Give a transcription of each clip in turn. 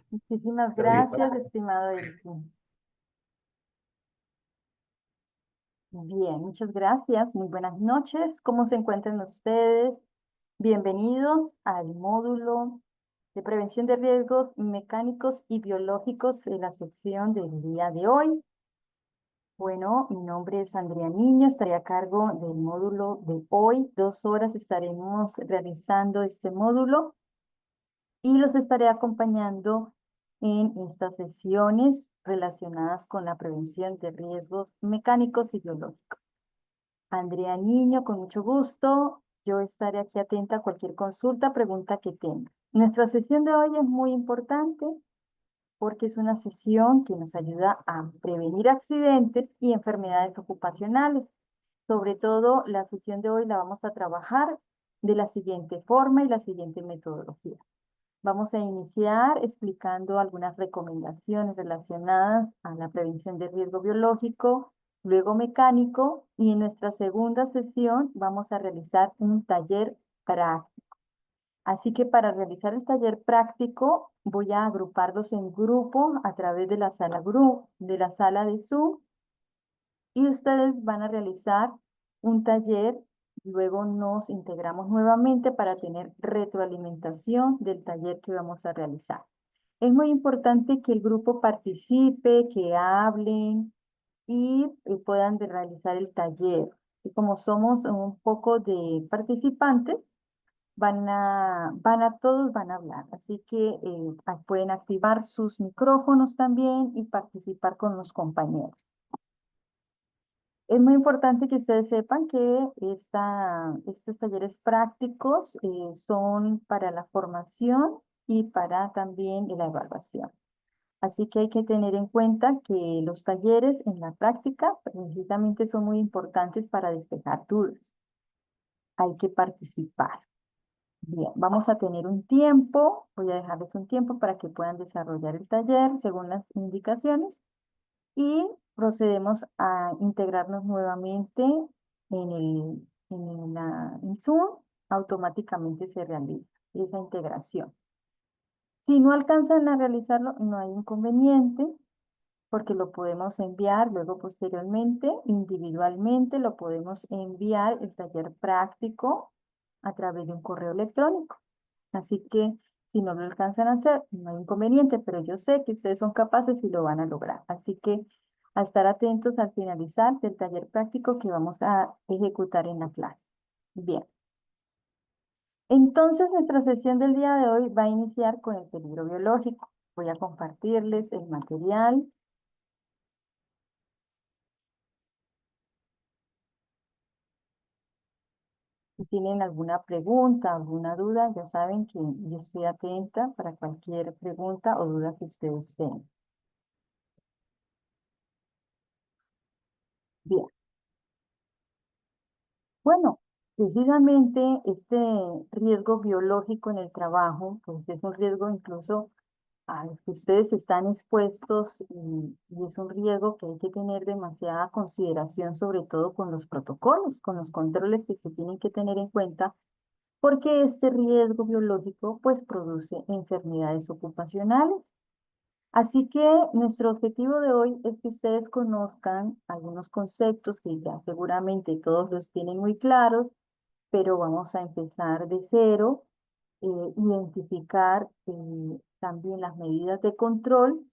Muchísimas gracias, estimado Elkin. Bien, muchas gracias. Muy buenas noches. ¿Cómo se encuentran ustedes? Bienvenidos al módulo de prevención de riesgos mecánicos y biológicos en la sección del día de hoy. Bueno, mi nombre es Andrea Niño, estaré a cargo del módulo de hoy. 2 horas estaremos realizando este módulo y los estaré acompañando en estas sesiones relacionadas con la prevención de riesgos mecánicos y biológicos. Andrea Niño, con mucho gusto. Yo estaré aquí atenta a cualquier consulta, pregunta que tenga. Nuestra sesión de hoy es muy importante porque es una sesión que nos ayuda a prevenir accidentes y enfermedades ocupacionales. Sobre todo, la sesión de hoy la vamos a trabajar de la siguiente forma y la siguiente metodología. Vamos a iniciar explicando algunas recomendaciones relacionadas a la prevención de riesgo biológico, luego mecánico, y en nuestra segunda sesión vamos a realizar un taller práctico. Así que para realizar el taller práctico voy a agruparlos en grupo a través de la sala de Zoom, y ustedes van a realizar un taller. Luego nos integramos nuevamente para tener retroalimentación del taller que vamos a realizar. Es muy importante que el grupo participe, que hablen y puedan realizar el taller. Y como somos un poco de participantes, todos van a hablar. Así que pueden activar sus micrófonos también y participar con los compañeros. Es muy importante que ustedes sepan que estos talleres prácticos son para la formación y para también la evaluación. Así que hay que tener en cuenta que los talleres en la práctica precisamente son muy importantes para despejar dudas. Hay que participar. Bien, vamos a tener un tiempo, voy a dejarles un tiempo para que puedan desarrollar el taller según las indicaciones y procedemos a integrarnos nuevamente en Zoom. Automáticamente se realiza esa integración. Si no alcanzan a realizarlo, no hay inconveniente porque lo podemos enviar luego posteriormente, individualmente, lo podemos enviar el taller práctico a través de un correo electrónico. Así que si no lo alcanzan a hacer, no hay inconveniente, pero yo sé que ustedes son capaces y lo van a lograr. Así que a estar atentos al finalizar del taller práctico que vamos a ejecutar en la clase. Bien, entonces nuestra sesión del día de hoy va a iniciar con el peligro biológico. Voy a compartirles el material. Si tienen alguna pregunta, alguna duda, ya saben que yo estoy atenta para cualquier pregunta o duda que ustedes tengan. Bien, bueno, precisamente este riesgo biológico en el trabajo, pues es un riesgo incluso al que ustedes están expuestos y es un riesgo que hay que tener demasiada consideración, sobre todo con los protocolos, con los controles que se tienen que tener en cuenta, porque este riesgo biológico pues produce enfermedades ocupacionales. Así que nuestro objetivo de hoy es que ustedes conozcan algunos conceptos que ya seguramente todos los tienen muy claros, pero vamos a empezar de cero, identificar también las medidas de control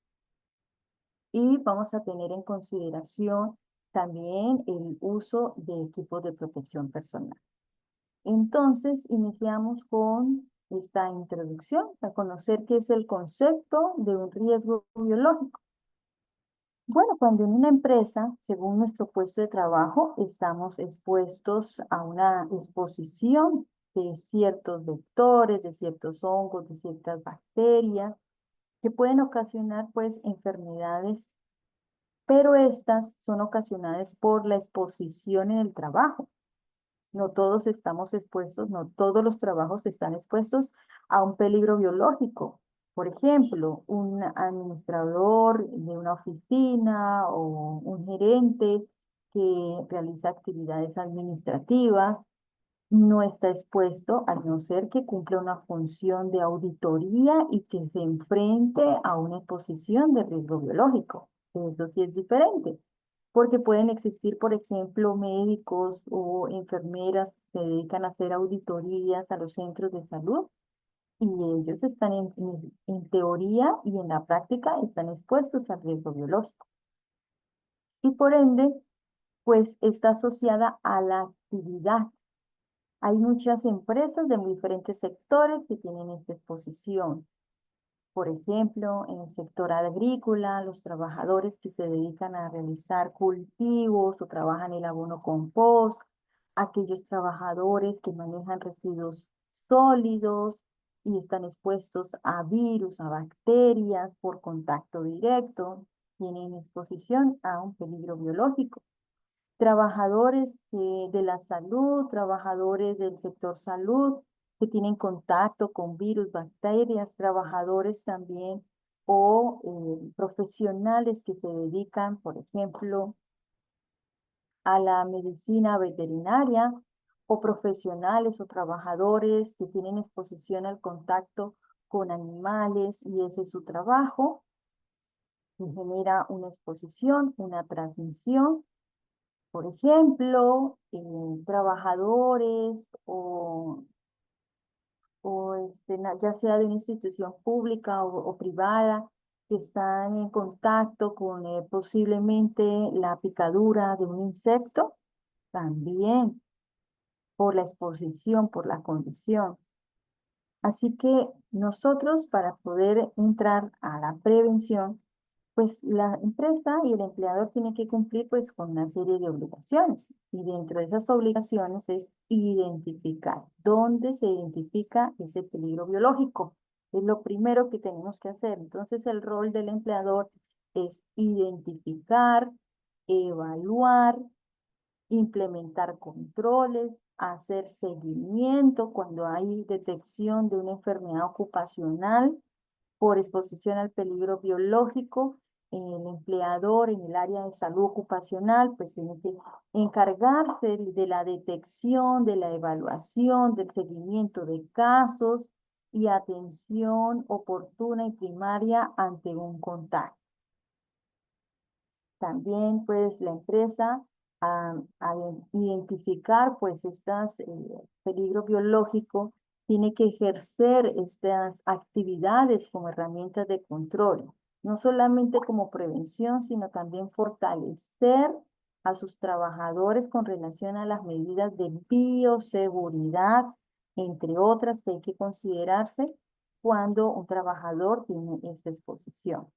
y vamos a tener en consideración también el uso de equipos de protección personal. Entonces, iniciamos con esta introducción para conocer qué es el concepto de un riesgo biológico. Bueno, cuando en una empresa, según nuestro puesto de trabajo, estamos expuestos a una exposición de ciertos vectores, de ciertos hongos, de ciertas bacterias, que pueden ocasionar pues enfermedades, pero estas son ocasionadas por la exposición en el trabajo. No todos estamos expuestos, no todos los trabajos están expuestos a un peligro biológico. Por ejemplo, un administrador de una oficina o un gerente que realiza actividades administrativas no está expuesto a no ser que cumpla una función de auditoría y que se enfrente a una exposición de riesgo biológico. Eso sí es diferente, porque pueden existir, por ejemplo, médicos o enfermeras que se dedican a hacer auditorías a los centros de salud y ellos están en teoría y en la práctica están expuestos al riesgo biológico. Y por ende, pues está asociada a la actividad. Hay muchas empresas de muy diferentes sectores que tienen esta exposición. Por ejemplo, en el sector agrícola, los trabajadores que se dedican a realizar cultivos o trabajan el abono compost, aquellos trabajadores que manejan residuos sólidos y están expuestos a virus, a bacterias por contacto directo, tienen exposición a un peligro biológico. Trabajadores de la salud, trabajadores del sector salud que tienen contacto con virus, bacterias, trabajadores también o profesionales que se dedican, por ejemplo, a la medicina veterinaria o profesionales o trabajadores que tienen exposición al contacto con animales y ese es su trabajo, que genera una exposición, una transmisión. Por ejemplo, trabajadores ya sea de una institución pública o privada que están en contacto con posiblemente la picadura de un insecto, también por la exposición, por la condición. Así que nosotros para poder entrar a la prevención, pues la empresa y el empleador tienen que cumplir pues con una serie de obligaciones y dentro de esas obligaciones es identificar dónde se identifica ese peligro biológico. Es lo primero que tenemos que hacer. Entonces el rol del empleador es identificar, evaluar, implementar controles, hacer seguimiento cuando hay detección de una enfermedad ocupacional por exposición al peligro biológico. El empleador en el área de salud ocupacional, pues tiene que encargarse de la detección, de la evaluación, del seguimiento de casos y atención oportuna y primaria ante un contacto. También, pues, la empresa al identificar, pues, estos peligros biológicos, tiene que ejercer estas actividades como herramientas de control, no solamente como prevención, sino también fortalecer a sus trabajadores con relación a las medidas de bioseguridad, entre otras que hay que considerarse cuando un trabajador tiene esta exposición.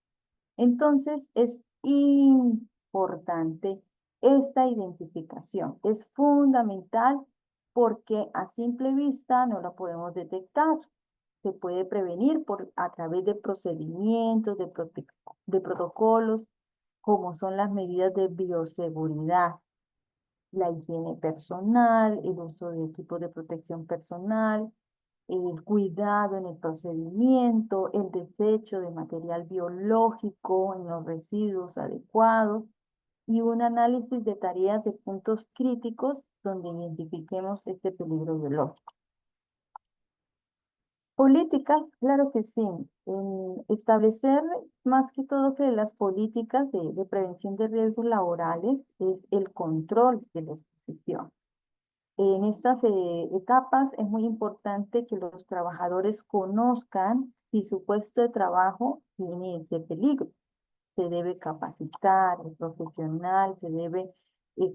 Entonces, es importante esta identificación. Es fundamental porque a simple vista no la podemos detectar. Se puede prevenir a través de procedimientos, de protocolos, como son las medidas de bioseguridad, la higiene personal, el uso de equipos de protección personal, el cuidado en el procedimiento, el desecho de material biológico en los residuos adecuados y un análisis de tareas de puntos críticos donde identifiquemos este peligro biológico. Políticas, claro que sí. Establecer más que todo que las políticas de prevención de riesgos laborales es el control de la exposición. En estas etapas es muy importante que los trabajadores conozcan si su puesto de trabajo tiene ese peligro. Se debe capacitar al profesional, se debe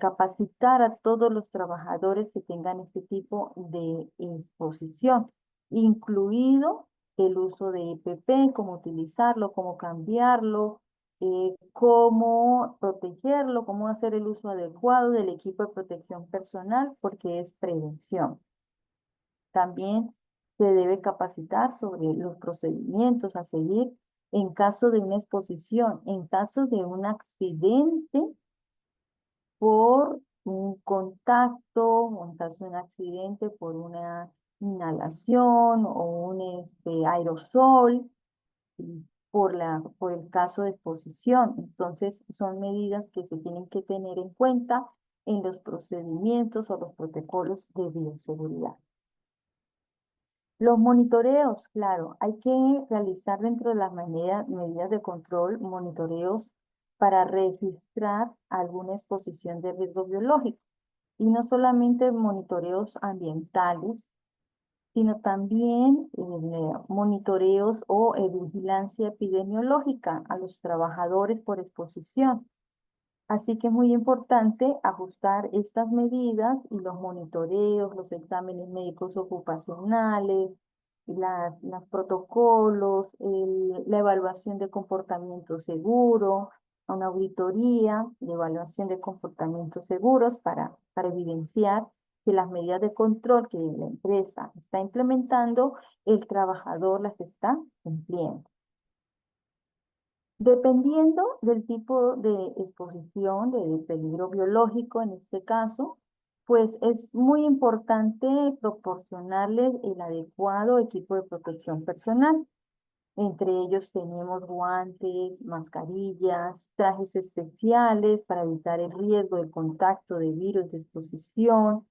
capacitar a todos los trabajadores que tengan este tipo de exposición, incluido el uso de EPP, cómo utilizarlo, cómo cambiarlo, cómo protegerlo, cómo hacer el uso adecuado del equipo de protección personal, porque es prevención. También se debe capacitar sobre los procedimientos a seguir en caso de una exposición, en caso de un accidente por un contacto, o en caso de un accidente por una inhalación o un aerosol, y por el caso de exposición. Entonces, son medidas que se tienen que tener en cuenta en los procedimientos o los protocolos de bioseguridad. Los monitoreos, claro, hay que realizar dentro de las medidas de control monitoreos para registrar alguna exposición de riesgo biológico. Y no solamente monitoreos ambientales, sino también monitoreos o vigilancia epidemiológica a los trabajadores por exposición. Así que es muy importante ajustar estas medidas y los monitoreos, los exámenes médicos ocupacionales, los protocolos, la evaluación de comportamiento seguro, una auditoría de evaluación de comportamientos seguros para evidenciar que las medidas de control que la empresa está implementando, el trabajador las está cumpliendo. Dependiendo del tipo de exposición, de peligro biológico en este caso, pues es muy importante proporcionarles el adecuado equipo de protección personal. Entre ellos tenemos guantes, mascarillas, trajes especiales para evitar el riesgo del contacto de virus de exposición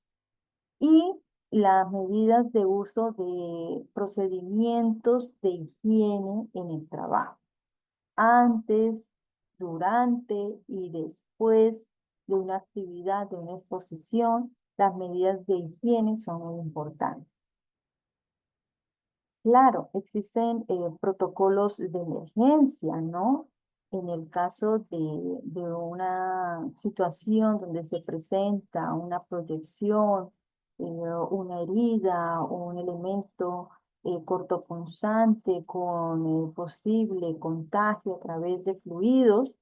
y las medidas de uso de procedimientos de higiene en el trabajo antes, durante y después de una actividad, de una exposición, las medidas de higiene son muy importantes. Claro, existen protocolos de emergencia, ¿no? En el caso de una situación donde se presenta una proyección, una herida o un elemento cortopunzante con posible contagio a través de fluidos,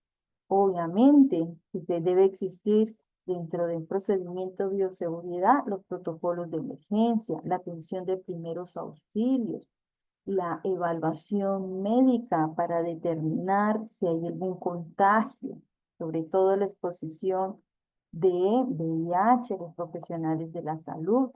obviamente que debe existir dentro del procedimiento de bioseguridad los protocolos de emergencia, la atención de primeros auxilios, la evaluación médica para determinar si hay algún contagio, sobre todo la exposición de VIH, los profesionales de la salud.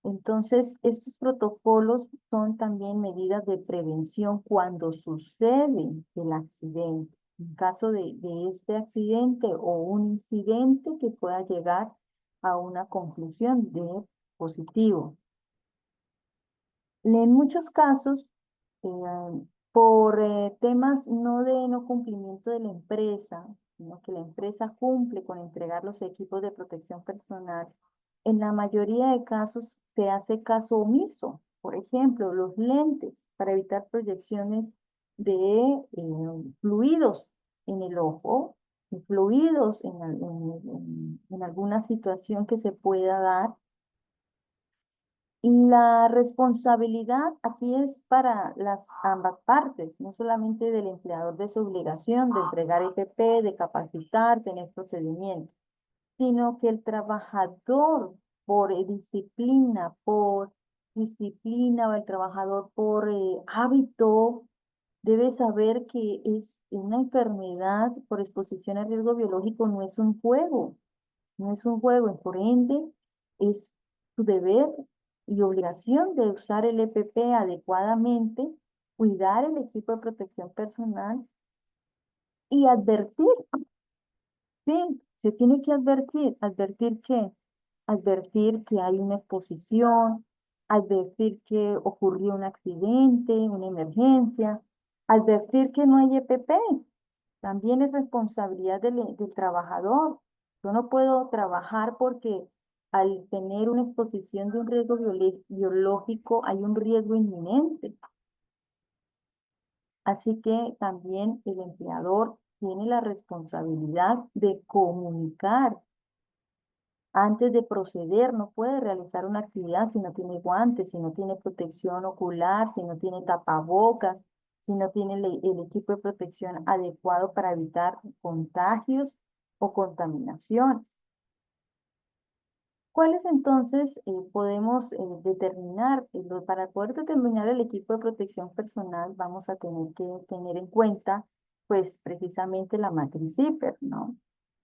Entonces, estos protocolos son también medidas de prevención cuando sucede el accidente. En caso de este accidente o un incidente que pueda llegar a una conclusión de positivo. En muchos casos, por temas no de no cumplimiento de la empresa, sino que la empresa cumple con entregar los equipos de protección personal, en la mayoría de casos se hace caso omiso. Por ejemplo, los lentes para evitar proyecciones de fluidos en el ojo, fluidos en alguna situación que se pueda dar. Y la responsabilidad aquí es para ambas partes, no solamente del empleador de su obligación de entregar EPP, de capacitar, tener procedimientos, sino que el trabajador por disciplina o el trabajador por hábito, debe saber que es una enfermedad por exposición a riesgo biológico, no es un juego, no es un juego, y por ende es su deber y obligación de usar el EPP adecuadamente, cuidar el equipo de protección personal y advertir. Sí, se tiene que advertir. ¿Advertir qué? Advertir que hay una exposición, advertir que ocurrió un accidente, una emergencia, advertir que no hay EPP. También es responsabilidad del trabajador. Yo no puedo trabajar porque al tener una exposición de un riesgo biológico hay un riesgo inminente. Así que también el empleador tiene la responsabilidad de comunicar antes de proceder. No puede realizar una actividad si no tiene guantes, si no tiene protección ocular, si no tiene tapabocas, si no tiene el equipo de protección adecuado para evitar contagios o contaminaciones. ¿Cuáles entonces podemos determinar? Para poder determinar el equipo de protección personal vamos a tener que tener en cuenta pues precisamente la matriz CIPER, ¿no?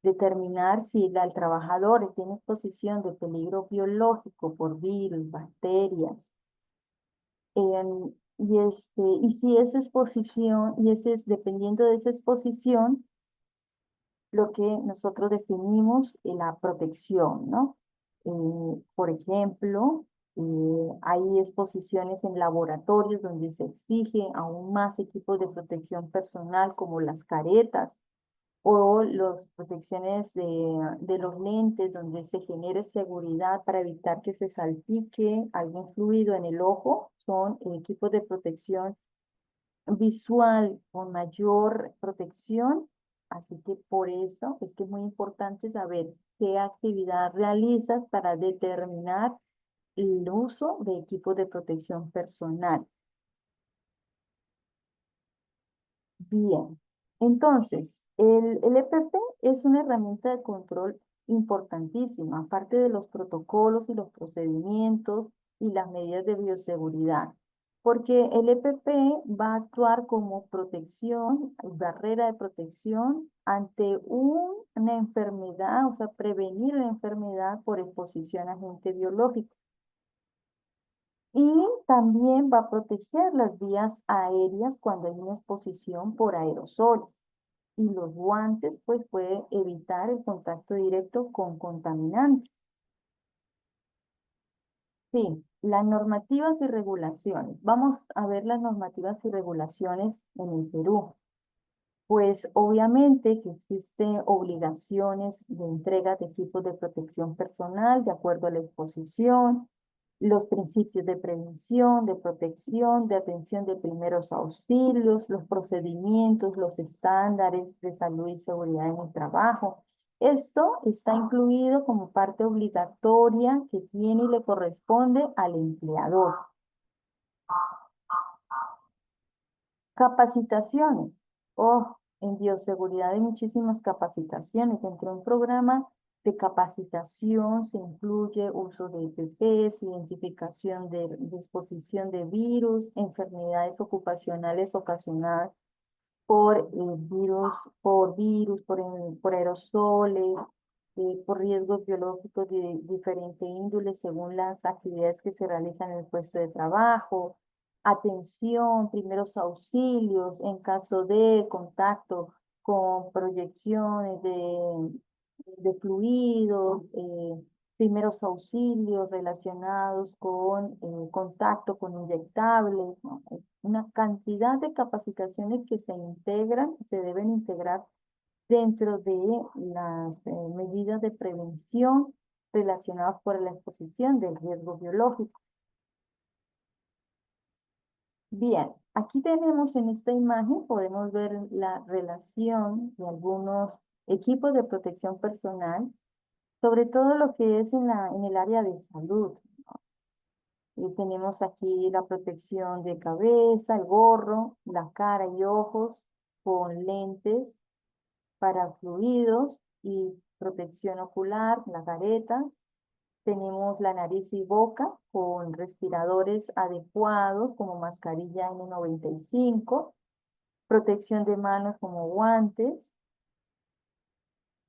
Determinar si el trabajador tiene exposición de peligro biológico por virus, bacterias, y si esa exposición, dependiendo de esa exposición, lo que nosotros definimos en la protección, ¿no? Por ejemplo, hay exposiciones en laboratorios donde se exige aún más equipos de protección personal como las caretas o las protecciones de los lentes donde se genere seguridad para evitar que se salpique algún fluido en el ojo. Son equipos de protección visual con mayor protección. Así que por eso es que es muy importante saber qué actividad realizas para determinar el uso de equipos de protección personal. Bien, entonces, el EPP es una herramienta de control importantísima, aparte de los protocolos y los procedimientos y las medidas de bioseguridad, porque el EPP va a actuar como protección, barrera de protección ante una enfermedad, o sea, prevenir la enfermedad por exposición a agente biológico. Y también va a proteger las vías aéreas cuando hay una exposición por aerosoles. Y los guantes, pues, pueden evitar el contacto directo con contaminantes. Sí, las normativas y regulaciones. Vamos a ver las normativas y regulaciones en el Perú. Pues obviamente que existen obligaciones de entrega de equipos de protección personal de acuerdo a la exposición, los principios de prevención, de protección, de atención de primeros auxilios, los procedimientos, los estándares de salud y seguridad en el trabajo. Esto está incluido como parte obligatoria que tiene y le corresponde al empleador. Capacitaciones. Oh, en bioseguridad hay muchísimas capacitaciones. Dentro de un programa de capacitación se incluye uso de EPPs, identificación de exposición de virus, enfermedades ocupacionales ocasionadas por por aerosoles, por riesgos biológicos de diferente índole según las actividades que se realizan en el puesto de trabajo, atención, primeros auxilios en caso de contacto con proyecciones de fluidos, primeros auxilios relacionados con contacto con inyectables, ¿no? Una cantidad de capacitaciones que se integran, se deben integrar dentro de las medidas de prevención relacionadas por la exposición del riesgo biológico. Bien, aquí tenemos en esta imagen, podemos ver la relación de algunos equipos de protección personal, sobre todo lo que es en el área de salud. Tenemos aquí la protección de cabeza, el gorro, la cara y ojos con lentes para fluidos y protección ocular, la careta. Tenemos la nariz y boca con respiradores adecuados como mascarilla N95, protección de manos como guantes,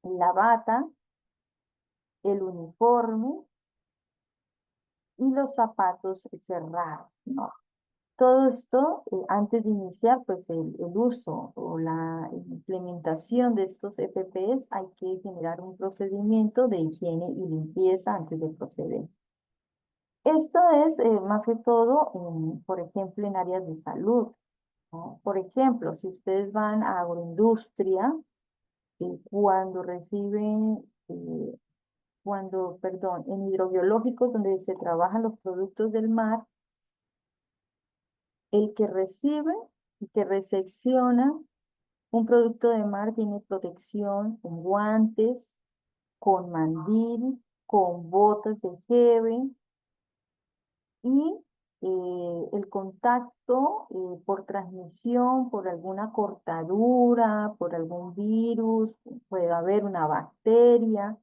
la bata, el uniforme y los zapatos cerrados, ¿no? Todo esto, antes de iniciar pues el uso o la implementación de estos EPPs, hay que generar un procedimiento de higiene y limpieza antes de proceder. Esto es más que todo, por ejemplo, en áreas de salud, ¿no? Por ejemplo, si ustedes van a agroindustria, cuando reciben, perdón, en hidrobiológicos donde se trabajan los productos del mar, el que recibe y que recepciona un producto de mar tiene protección con guantes, con mandil, con botas de jeve y el contacto por transmisión, por alguna cortadura, por algún virus, puede haber una bacteria.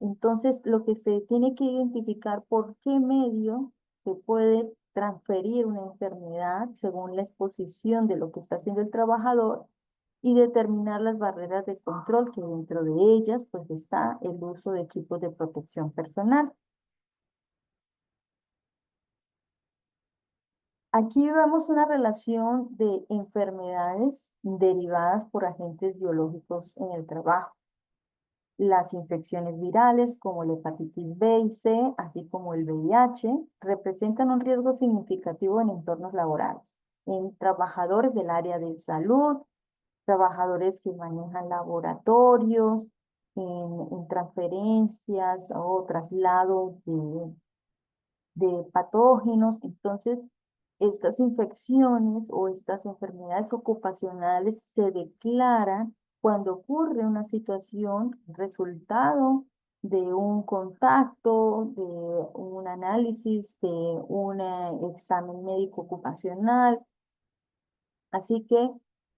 Entonces, lo que se tiene que identificar por qué medio se puede transferir una enfermedad según la exposición de lo que está haciendo el trabajador y determinar las barreras de control, que dentro de ellas pues está el uso de equipos de protección personal. Aquí vemos una relación de enfermedades derivadas por agentes biológicos en el trabajo. Las infecciones virales como la hepatitis B y C, así como el VIH, representan un riesgo significativo en entornos laborales, en trabajadores del área de salud, trabajadores que manejan laboratorios, en transferencias o traslados de patógenos. Entonces, estas infecciones o estas enfermedades ocupacionales se declaran cuando ocurre una situación resultado de un contacto, de un análisis, de un examen médico ocupacional. Así que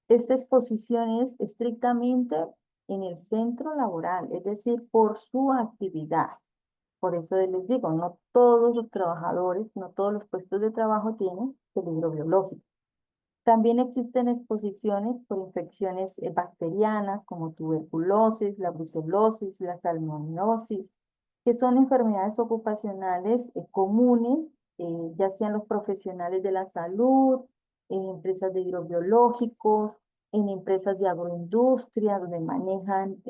esta exposición es estrictamente en el centro laboral, es decir, por su actividad. Por eso les digo, no todos los trabajadores, no todos los puestos de trabajo tienen peligro biológico. También existen exposiciones por infecciones bacterianas como tuberculosis, la brucelosis, la salmonellosis, que son enfermedades ocupacionales comunes, ya sean los profesionales de la salud, en empresas de hidrobiológicos, en empresas de agroindustria, donde manejan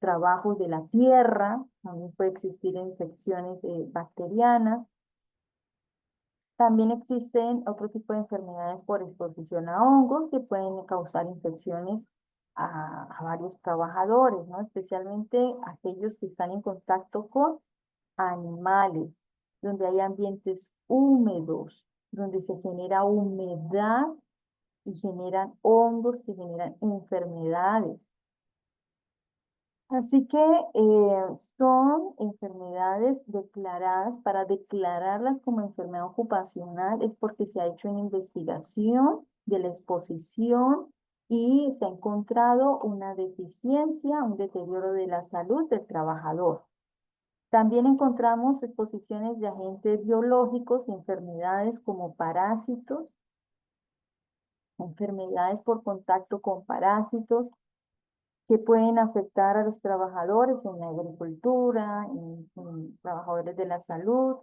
trabajos de la tierra, también puede existir infecciones bacterianas. También existen otro tipo de enfermedades por exposición a hongos que pueden causar infecciones a varios trabajadores, ¿no? Especialmente aquellos que están en contacto con animales, donde hay ambientes húmedos, donde se genera humedad y generan hongos que generan enfermedades. Así que son enfermedades declaradas, para declararlas como enfermedad ocupacional es porque se ha hecho una investigación de la exposición y se ha encontrado una deficiencia, un deterioro de la salud del trabajador. También encontramos exposiciones de agentes biológicos y enfermedades como parásitos, enfermedades por contacto con parásitos, que pueden afectar a los trabajadores en la agricultura, en trabajadores de la salud,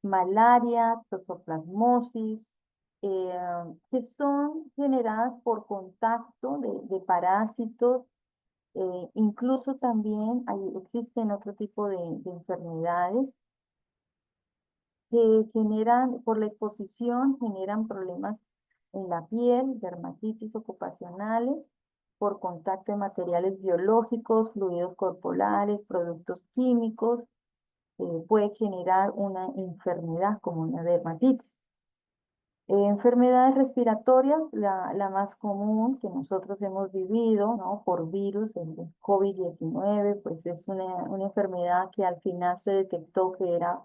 malaria, toxoplasmosis, eh, que son generadas por contacto de parásitos. Incluso también existen otro tipo de enfermedades que generan, por la exposición, generan problemas en la piel, dermatitis ocupacionales, por contacto de materiales biológicos, fluidos corporales, productos químicos, puede generar una enfermedad como una dermatitis. Enfermedades respiratorias, la más común que nosotros hemos vivido, ¿no? Por virus, el COVID-19, pues es una enfermedad que al final se detectó que era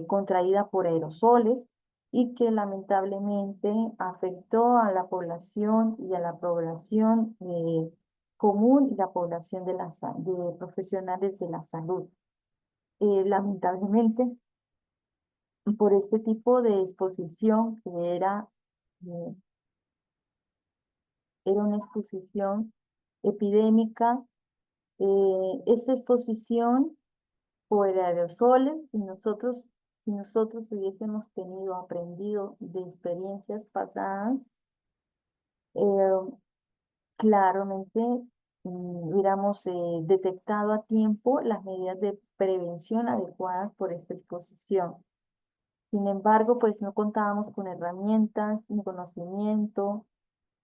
contraída por aerosoles y que lamentablemente afectó a la población y a la población común y la población de profesionales de la salud. Lamentablemente, por este tipo de exposición que eh, era una exposición epidémica, esta exposición por aerosoles, si nosotros hubiésemos aprendido de experiencias pasadas, eh, claramente hubiéramos detectado a tiempo las medidas de prevención adecuadas por esta exposición. Sin embargo, pues no contábamos con herramientas ni conocimiento,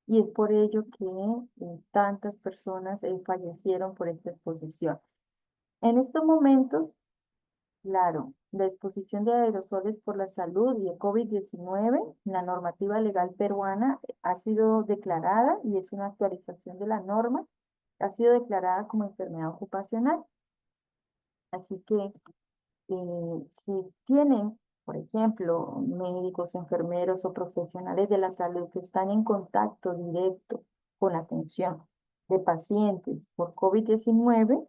y es por ello que tantas personas fallecieron por esta exposición. En estos momentos, claro, la exposición de aerosoles por la salud y el COVID-19, la normativa legal peruana ha sido declarada, y es una actualización de la norma, ha sido declarada como enfermedad ocupacional. Así que si tienen, por ejemplo, médicos, enfermeros o profesionales de la salud que están en contacto directo con la atención de pacientes por COVID-19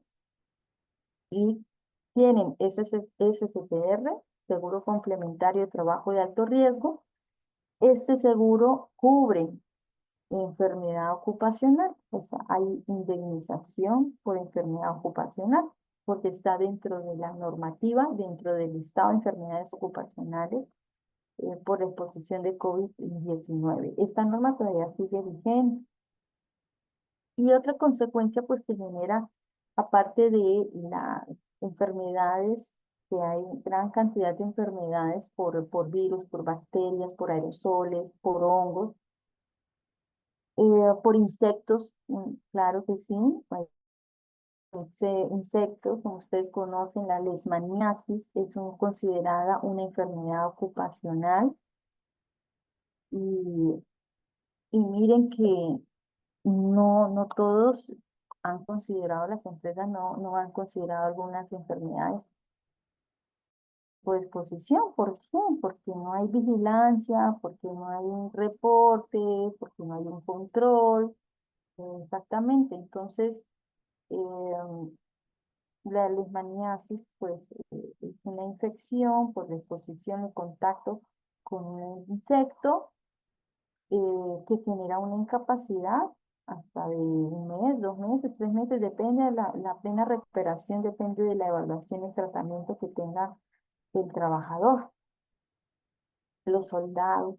y tienen SSTR, seguro complementario de trabajo de alto riesgo, este seguro cubre enfermedad ocupacional, o sea, hay indemnización por enfermedad ocupacional, porque está dentro de la normativa, dentro del listado de enfermedades ocupacionales por exposición de COVID-19. Esta norma todavía sigue vigente. Y otra consecuencia, pues, que genera aparte de las enfermedades, que hay gran cantidad de enfermedades por virus, por bacterias, por aerosoles, por hongos, por insectos, claro que sí. Hay insectos, como ustedes conocen, la leishmaniasis considerada una enfermedad ocupacional. Y, y miren que no todos han considerado, las empresas no han considerado algunas enfermedades por exposición. ¿Por qué? Porque no hay vigilancia, porque no hay un reporte, porque no hay un control. Exactamente. Entonces, eh, la leishmaniasis, pues, es una infección por la exposición y contacto con un insecto, que genera una incapacidad hasta de un mes, 2 meses, 3 meses, depende de la plena recuperación, depende de la evaluación y tratamiento que tenga el trabajador. Los soldados,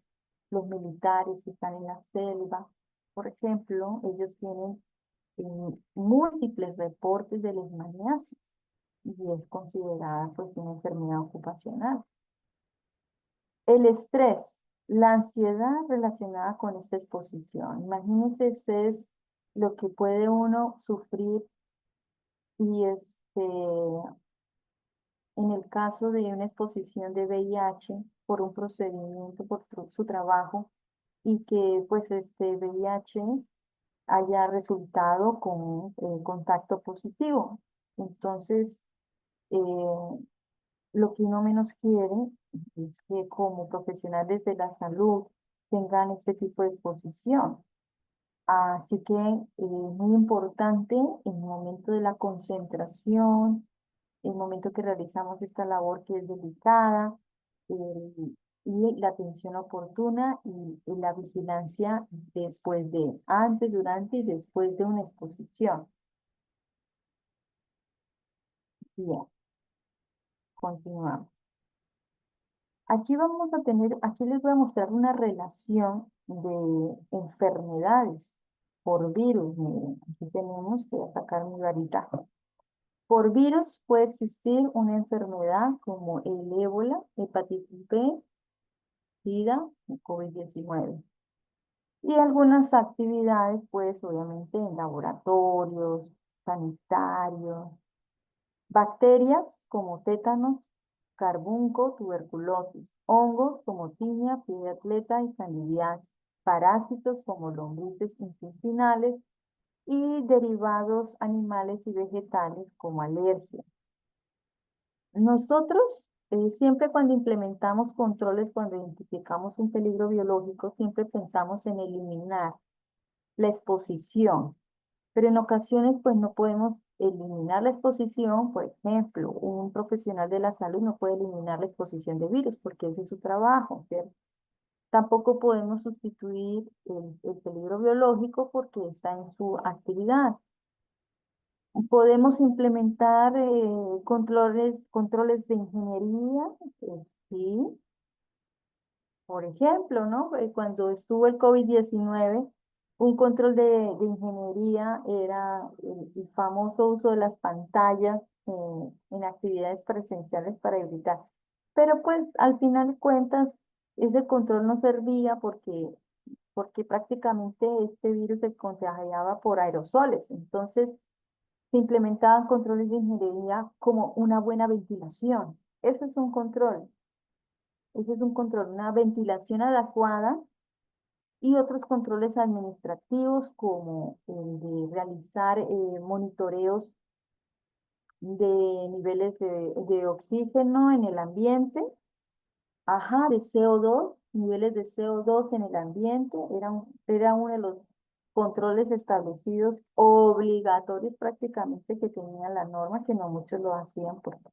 los militares que están en la selva, por ejemplo, ellos tienen múltiples reportes de leishmaniasis y es considerada pues una enfermedad ocupacional. El estrés, la ansiedad relacionada con esta exposición. Imagínense ustedes lo que puede uno sufrir y en el caso de una exposición de VIH por un procedimiento, por su trabajo, y que pues este VIH haya resultado con contacto positivo. Entonces, eh, lo que uno menos quiere es que como profesionales de la salud tengan este tipo de exposición. Así que muy importante en el momento de la concentración, el momento que realizamos esta labor que es delicada, eh, y la atención oportuna y la vigilancia después de, antes, durante y después de una exposición. Bien, continuamos. Aquí les voy a mostrar una relación de enfermedades por virus. Miren, aquí tenemos, voy a sacar mi varita. Por virus puede existir una enfermedad como el ébola, hepatitis B, SIDA y COVID-19. Y algunas actividades, pues obviamente en laboratorios, sanitarios, bacterias como tétanos, carbunco, tuberculosis, hongos como tiña, pie de atleta y candidiasis, parásitos como lombrices intestinales y derivados animales y vegetales como alergia. Nosotros, siempre cuando implementamos controles, cuando identificamos un peligro biológico, siempre pensamos en eliminar la exposición, pero en ocasiones pues no podemos eliminar la exposición. Por ejemplo, un profesional de la salud no puede eliminar la exposición de virus porque ese es su trabajo, ¿cierto? Tampoco podemos sustituir el peligro biológico porque está en su actividad. Podemos implementar controles de ingeniería, sí. Por ejemplo, ¿no? Cuando estuvo el COVID-19, un control de ingeniería era el famoso uso de las pantallas en actividades presenciales para evitar. Pero pues al final de cuentas, ese control no servía porque prácticamente este virus se contagiaba por aerosoles. Entonces, se implementaban controles de ingeniería como una buena ventilación. Ese es un control. Ese es un control, una ventilación adecuada y otros controles administrativos como el de realizar monitoreos de niveles de oxígeno en el ambiente, ajá, de CO2, niveles de CO2 en el ambiente, era uno de los controles establecidos obligatorios prácticamente que tenía la norma, que no muchos lo hacían porque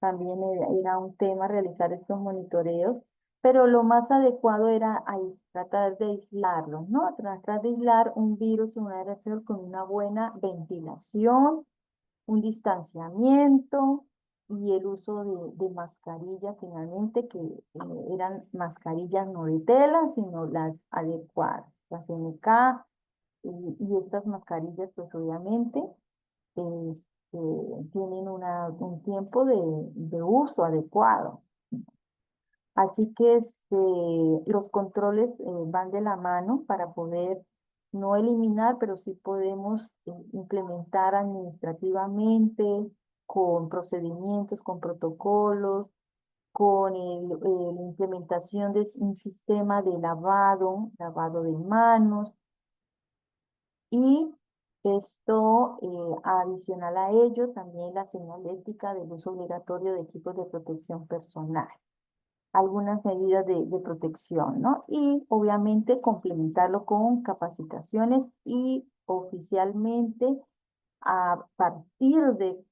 también era un tema realizar estos monitoreos, pero lo más adecuado era tratar de aislarlo, ¿no? Tratar de aislar un virus, un aerosol con una buena ventilación, un distanciamiento y el uso de mascarillas, finalmente, que eran mascarillas no de tela, sino las adecuadas, las NK, y estas mascarillas, pues obviamente, tienen un tiempo de uso adecuado. Así que los controles van de la mano para poder no eliminar, pero sí podemos implementar administrativamente con procedimientos, con protocolos, con la implementación de un sistema de lavado de manos, y esto, adicional a ello, también la señalética del uso obligatorio de equipos de protección personal, algunas medidas de protección, ¿no? Y obviamente complementarlo con capacitaciones, y oficialmente a partir de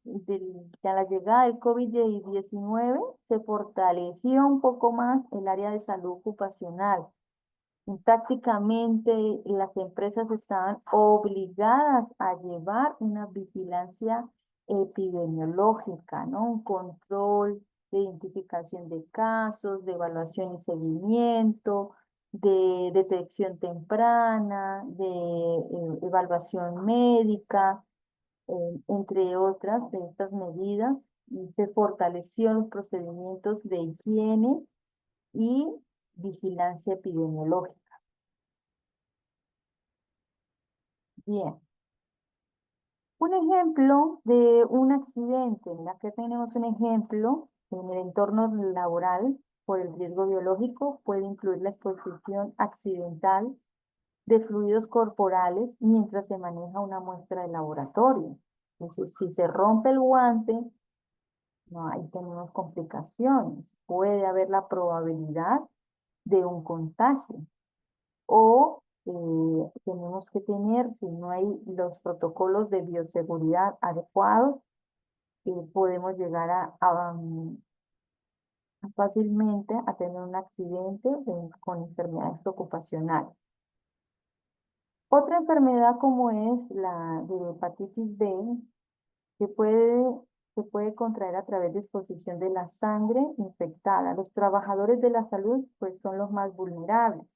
la llegada del COVID-19 se fortaleció un poco más el área de salud ocupacional. Prácticamente las empresas estaban obligadas a llevar una vigilancia epidemiológica, ¿no? Un control de identificación de casos, de evaluación y seguimiento, de detección temprana, de evaluación médica, entre otras de estas medidas. Y se fortaleció los procedimientos de higiene y vigilancia epidemiológica. Bien, un ejemplo de un accidente. Acá tenemos un ejemplo en el entorno laboral por el riesgo biológico. Puede incluir la exposición accidental de fluidos corporales mientras se maneja una muestra de laboratorio. Entonces, si se rompe el guante, no, ahí tenemos complicaciones. Puede haber la probabilidad de un contagio. O tenemos que tener, si no hay los protocolos de bioseguridad adecuados, podemos llegar fácilmente a tener un accidente con enfermedades ocupacionales. Otra enfermedad como es la de hepatitis B, que se puede contraer a través de exposición de la sangre infectada. Los trabajadores de la salud pues son los más vulnerables.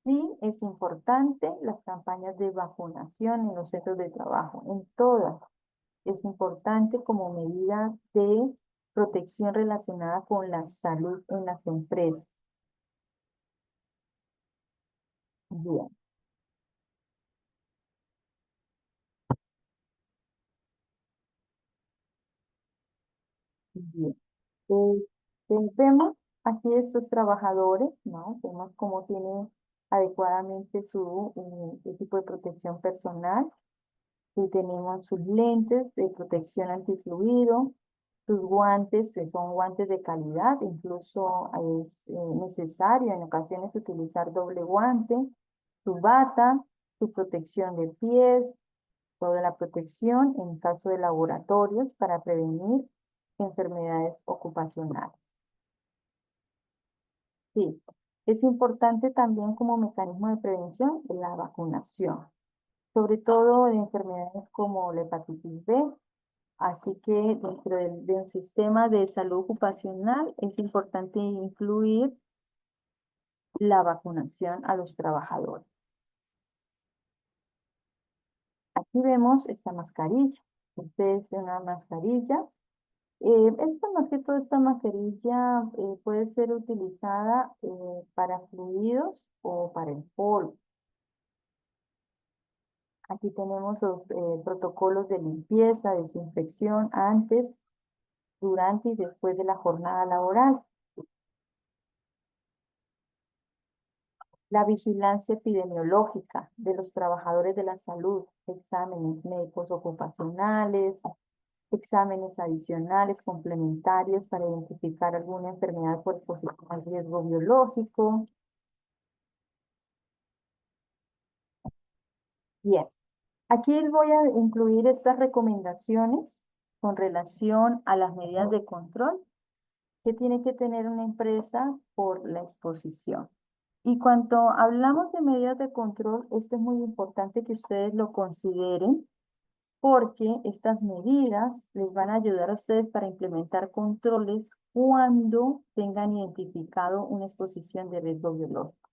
Sí, es importante las campañas de vacunación en los centros de trabajo, en todas. Es importante como medida de protección relacionada con la salud en las empresas. Bien, bien. Vemos aquí estos trabajadores, ¿no? Vemos cómo tienen adecuadamente su equipo de protección personal. Y tenemos sus lentes de protección antifluido, sus guantes, que son guantes de calidad. Incluso es necesario en ocasiones utilizar doble guante, su bata, su protección de pies, toda la protección en caso de laboratorios para prevenir enfermedades ocupacionales. Sí, es importante también como mecanismo de prevención la vacunación, sobre todo de enfermedades como la hepatitis B. Así que dentro de un sistema de salud ocupacional es importante incluir la vacunación a los trabajadores. Aquí vemos esta mascarilla. Esta es una mascarilla. Más que todo, esta mascarilla puede ser utilizada para fluidos o para el polvo. Aquí tenemos los protocolos de limpieza, desinfección antes, durante y después de la jornada laboral. La vigilancia epidemiológica de los trabajadores de la salud, exámenes médicos ocupacionales, exámenes adicionales complementarios para identificar alguna enfermedad por exposición al riesgo biológico. Bien, aquí voy a incluir estas recomendaciones con relación a las medidas de control que tiene que tener una empresa por la exposición. Y cuando hablamos de medidas de control, esto es muy importante que ustedes lo consideren, porque estas medidas les van a ayudar a ustedes para implementar controles cuando tengan identificado una exposición de riesgo biológico.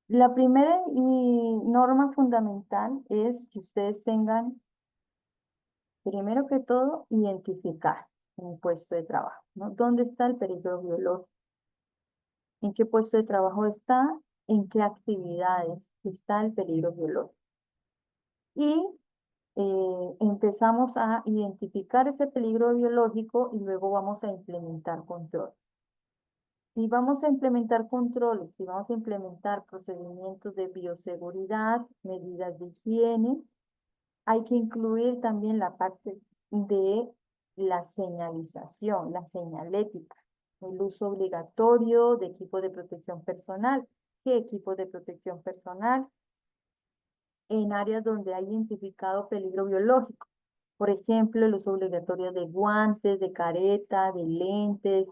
La primera y norma fundamental es que ustedes tengan Primero que todo, identificar un puesto de trabajo, ¿no? ¿Dónde está el peligro biológico? ¿En qué puesto de trabajo está? ¿En qué actividades está el peligro biológico? Y empezamos a identificar ese peligro biológico y luego vamos a implementar control. Si vamos a implementar controles, si vamos a implementar procedimientos de bioseguridad, medidas de higiene, hay que incluir también la parte de la señalización, la señalética, el uso obligatorio de equipos de protección personal. ¿Qué equipos de protección personal? En áreas donde hay identificado peligro biológico. Por ejemplo, el uso obligatorio de guantes, de careta, de lentes,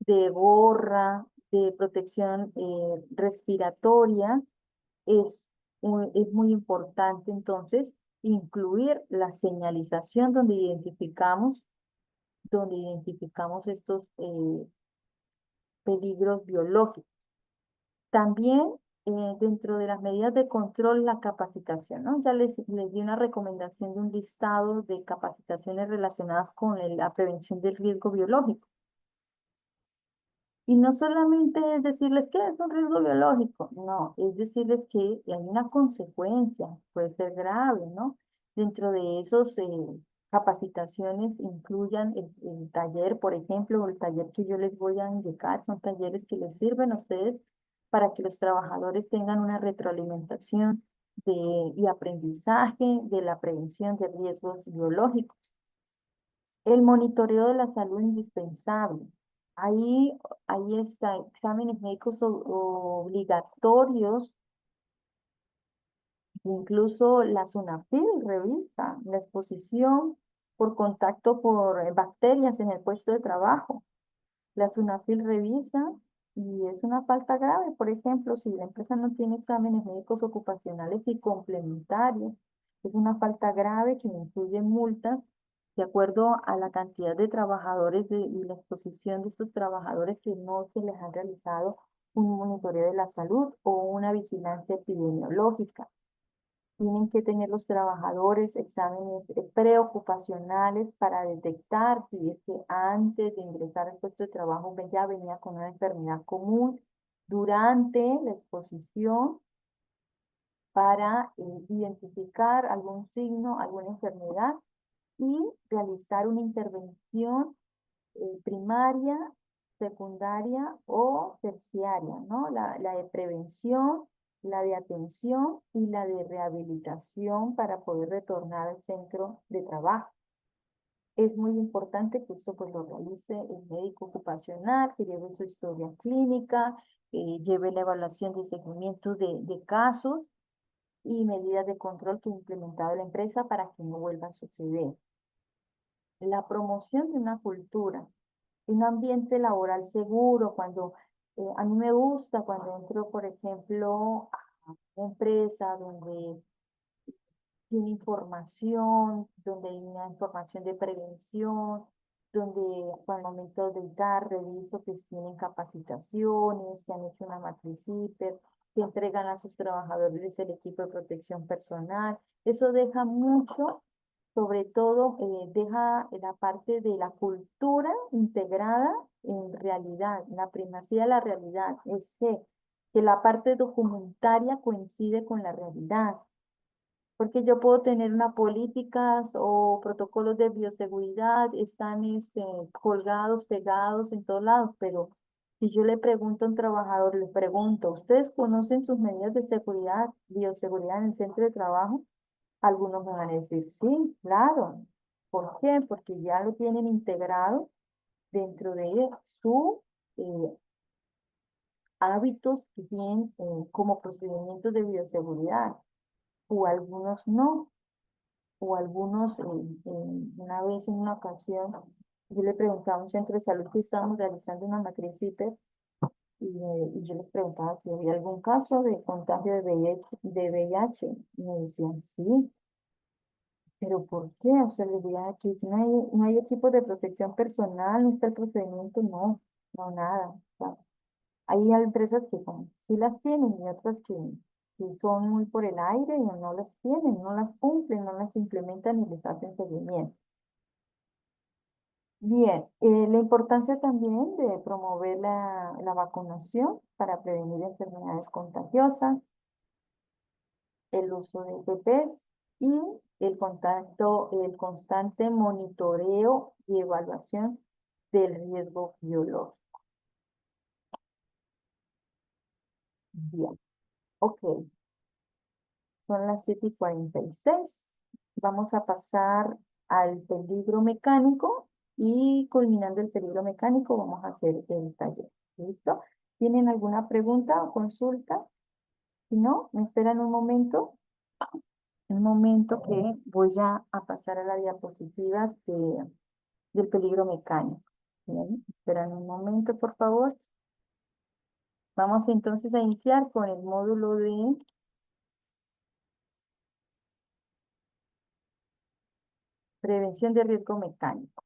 de gorra, de protección respiratoria. Es, es muy importante entonces incluir la señalización donde identificamos estos peligros biológicos. También dentro de las medidas de control, la capacitación, ¿no? Ya les di una recomendación de un listado de capacitaciones relacionadas con la prevención del riesgo biológico. Y no solamente es decirles que es un riesgo biológico, no, es decirles que hay una consecuencia, puede ser grave, ¿no? Dentro de esos capacitaciones incluyan el taller, por ejemplo, o el taller que yo les voy a indicar, son talleres que les sirven a ustedes para que los trabajadores tengan una retroalimentación y aprendizaje de la prevención de riesgos biológicos. El monitoreo de la salud indispensable. Ahí, ahí está, exámenes médicos obligatorios, incluso la SUNAFIL revisa la exposición por contacto por bacterias en el puesto de trabajo. La SUNAFIL revisa y es una falta grave, por ejemplo, si la empresa no tiene exámenes médicos ocupacionales y complementarios, es una falta grave que incluye multas de acuerdo a la cantidad de trabajadores y la exposición de estos trabajadores que no se les ha realizado un monitoreo de la salud o una vigilancia epidemiológica. Tienen que tener los trabajadores exámenes preocupacionales para detectar si es que antes de ingresar al puesto de trabajo ya venía con una enfermedad común durante la exposición para identificar algún signo, alguna enfermedad y realizar una intervención primaria, secundaria o terciaria, ¿no? La de prevención, la de atención y la de rehabilitación para poder retornar al centro de trabajo. Es muy importante que esto pues lo realice el médico ocupacional, que lleve su historia clínica, lleve la evaluación de seguimiento de casos y medidas de control que ha implementado la empresa para que no vuelva a suceder. La promoción de una cultura, un ambiente laboral seguro, cuando a mí me gusta cuando entro, por ejemplo, a una empresa donde tiene información, donde hay una información de prevención, donde al momento de dar, reviso que tienen capacitaciones, que han hecho una matriz CIPER, que entregan a sus trabajadores el equipo de protección personal. Eso deja mucho, sobre todo deja la parte de la cultura integrada en realidad, la primacía de la realidad, es que la parte documentaria coincide con la realidad. Porque yo puedo tener unas políticas o protocolos de bioseguridad, están colgados, pegados en todos lados, pero si yo le pregunto a un trabajador, le pregunto, ¿ustedes conocen sus medidas de seguridad, bioseguridad en el centro de trabajo? Algunos me van a decir, sí, claro. ¿Por qué? Porque ya lo tienen integrado dentro de su hábitos que tienen como procedimientos de bioseguridad, o algunos no. O algunos, una vez en una ocasión, yo le preguntaba a un centro de salud que estábamos realizando una matriz CIPER y yo les preguntaba si había algún caso de contagio de VIH. Y me decían, sí, pero ¿por qué? O sea, les decía aquí, no hay equipo de protección personal, no está el procedimiento, no, no, nada. O sea, hay empresas que sí las tienen y otras que son muy por el aire y no las tienen, no las cumplen, no las implementan y les hacen seguimiento. Bien, la importancia también de promover la vacunación para prevenir enfermedades contagiosas, el uso de EPPs y el constante monitoreo y evaluación del riesgo biológico. Bien, ok, son las 7:46. Vamos a pasar al peligro mecánico y culminando el peligro mecánico vamos a hacer el taller. ¿Listo? ¿Tienen alguna pregunta o consulta? Si no, me esperan un momento que voy a pasar a las diapositivas del peligro mecánico. Bien, esperan un momento, por favor. Vamos entonces a iniciar con el módulo de prevención de riesgo mecánico.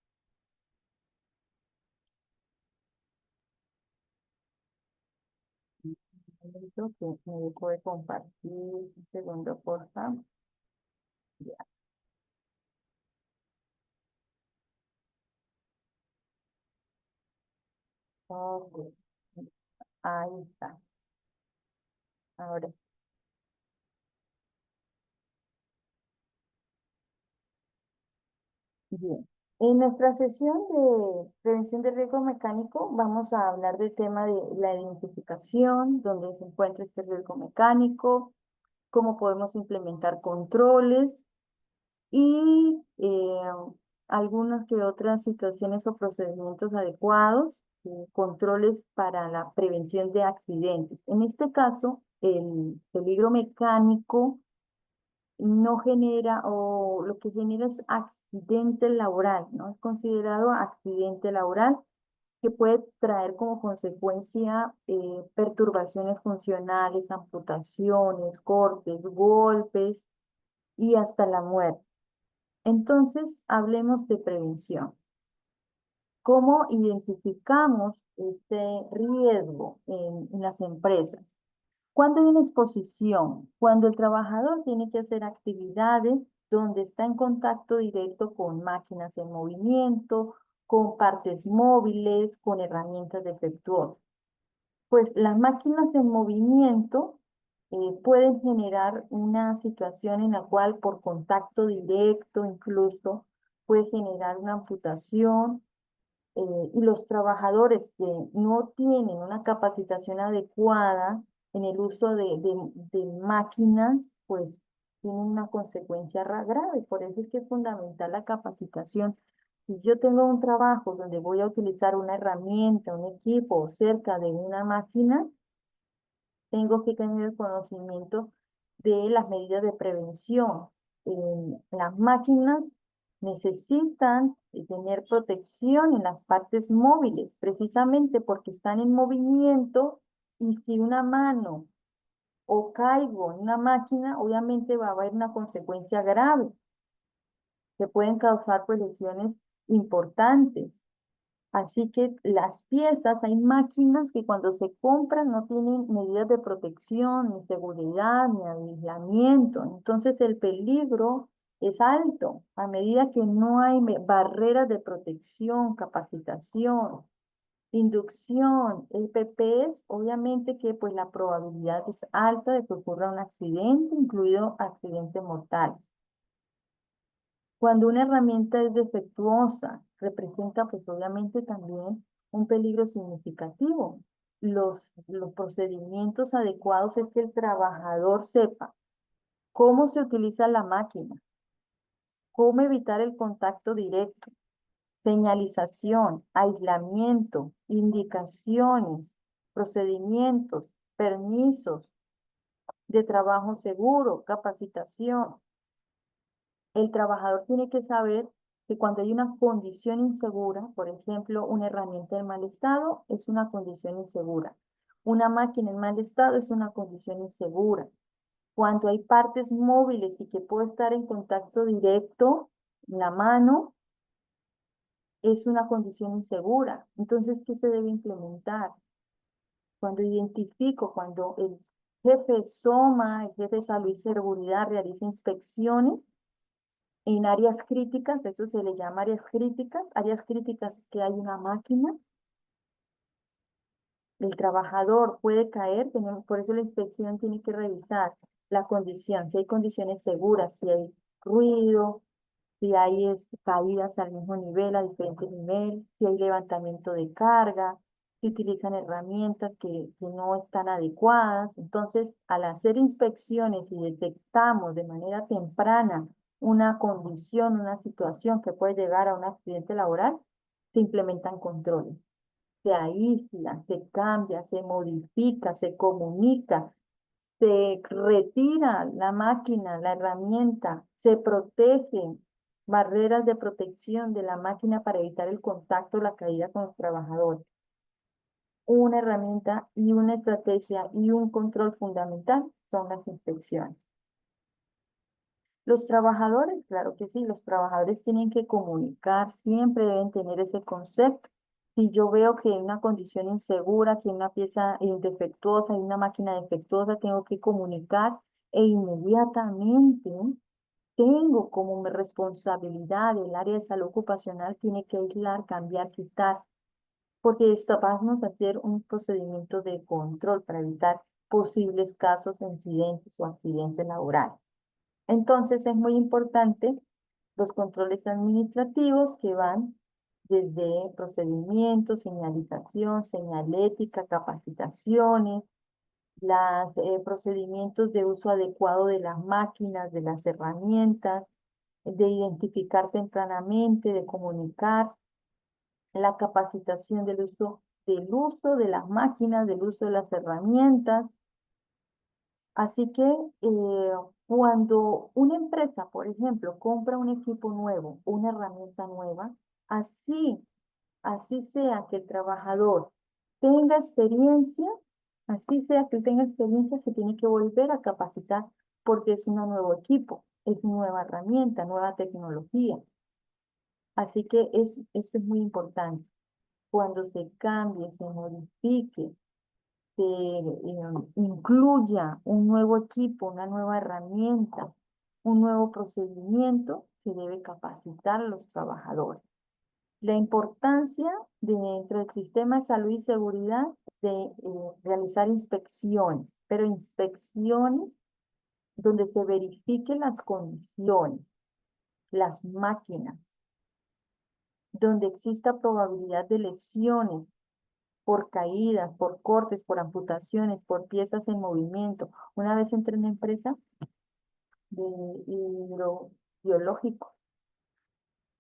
Un momento que me dejo de compartir. Un segundo, por favor. Ya, ok. Ahí está. Ahora, bien. En nuestra sesión de prevención de riesgo mecánico vamos a hablar del tema de la identificación, dónde se encuentra este riesgo mecánico, cómo podemos implementar controles y algunas que otras situaciones o procedimientos adecuados, controles para la prevención de accidentes. En este caso, el peligro mecánico no genera o lo que genera es accidente laboral, ¿no? Es considerado accidente laboral que puede traer como consecuencia perturbaciones funcionales, amputaciones, cortes, golpes y hasta la muerte. Entonces, hablemos de prevención. ¿Cómo identificamos este riesgo en las empresas? Cuando hay una exposición, cuando el trabajador tiene que hacer actividades donde está en contacto directo con máquinas en movimiento, con partes móviles, con herramientas defectuosas. Pues las máquinas en movimiento pueden generar una situación en la cual por contacto directo incluso puede generar una amputación y los trabajadores que no tienen una capacitación adecuada en el uso de máquinas, pues tienen una consecuencia grave. Por eso es que es fundamental la capacitación. Si yo tengo un trabajo donde voy a utilizar una herramienta, un equipo cerca de una máquina, tengo que tener el conocimiento de las medidas de prevención. Las máquinas necesitan tener protección en las partes móviles, precisamente porque están en movimiento y si una mano o caigo en una máquina, obviamente va a haber una consecuencia grave que pueden causar pues lesiones importantes. Así que las piezas, hay máquinas que cuando se compran no tienen medidas de protección, ni seguridad, ni aislamiento. Entonces el peligro es alto a medida que no hay barreras de protección, capacitación, inducción, EPPs, obviamente que pues la probabilidad es alta de que ocurra un accidente, incluido accidentes mortales. Cuando una herramienta es defectuosa, representa pues obviamente también un peligro significativo. Los procedimientos adecuados es que el trabajador sepa cómo se utiliza la máquina, cómo evitar el contacto directo, señalización, aislamiento, indicaciones, procedimientos, permisos de trabajo seguro, capacitación. El trabajador tiene que saber que cuando hay una condición insegura, por ejemplo, una herramienta en mal estado, es una condición insegura. Una máquina en mal estado es una condición insegura. Cuando hay partes móviles y que puede estar en contacto directo, la mano, es una condición insegura. Entonces, ¿qué se debe implementar? Cuando identifico, cuando el jefe SOMA, el jefe de salud y seguridad realiza inspecciones, En áreas críticas, eso se le llama áreas críticas es que hay una máquina, el trabajador puede caer, por eso la inspección tiene que revisar la condición, si hay condiciones seguras, si hay ruido, si hay caídas al mismo nivel, a diferente nivel, si hay levantamiento de carga, si utilizan herramientas que no están adecuadas. Entonces, al hacer inspecciones y detectamos de manera temprana una condición, una situación que puede llegar a un accidente laboral, se implementan controles. Se aísla, se cambia, se modifica, se comunica, se retira la máquina, la herramienta, se protegen barreras de protección de la máquina para evitar el contacto, la caída con los trabajadores. Una herramienta y una estrategia y un control fundamental son las inspecciones. Los trabajadores, claro que sí, los trabajadores tienen que comunicar, siempre deben tener ese concepto. Si yo veo que hay una condición insegura, que hay una pieza defectuosa, hay una máquina defectuosa, tengo que comunicar e inmediatamente tengo como mi responsabilidad el área de salud ocupacional, tiene que aislar, cambiar, quitar, porque vamos a hacer un procedimiento de control para evitar posibles casos de incidentes o accidentes laborales. Entonces es muy importante los controles administrativos que van desde procedimientos, señalización, señalética, capacitaciones, los procedimientos de uso adecuado de las máquinas, de las herramientas, de identificar tempranamente, de comunicar, la capacitación del uso de las máquinas, del uso de las herramientas. Así que cuando una empresa, por ejemplo, compra un equipo nuevo, una herramienta nueva, así sea que el trabajador tenga experiencia, así sea que él tenga experiencia, se tiene que volver a capacitar porque es un nuevo equipo, es nueva herramienta, nueva tecnología. Así que esto es muy importante. Cuando se cambie, se modifique, se incluya un nuevo equipo, una nueva herramienta, un nuevo procedimiento, se debe capacitar a los trabajadores. La importancia dentro del sistema de salud y seguridad de realizar inspecciones, pero inspecciones donde se verifiquen las condiciones, las máquinas, donde exista probabilidad de lesiones por caídas, por cortes, por amputaciones, por piezas en movimiento. Una vez entré en una empresa de hidrobiológico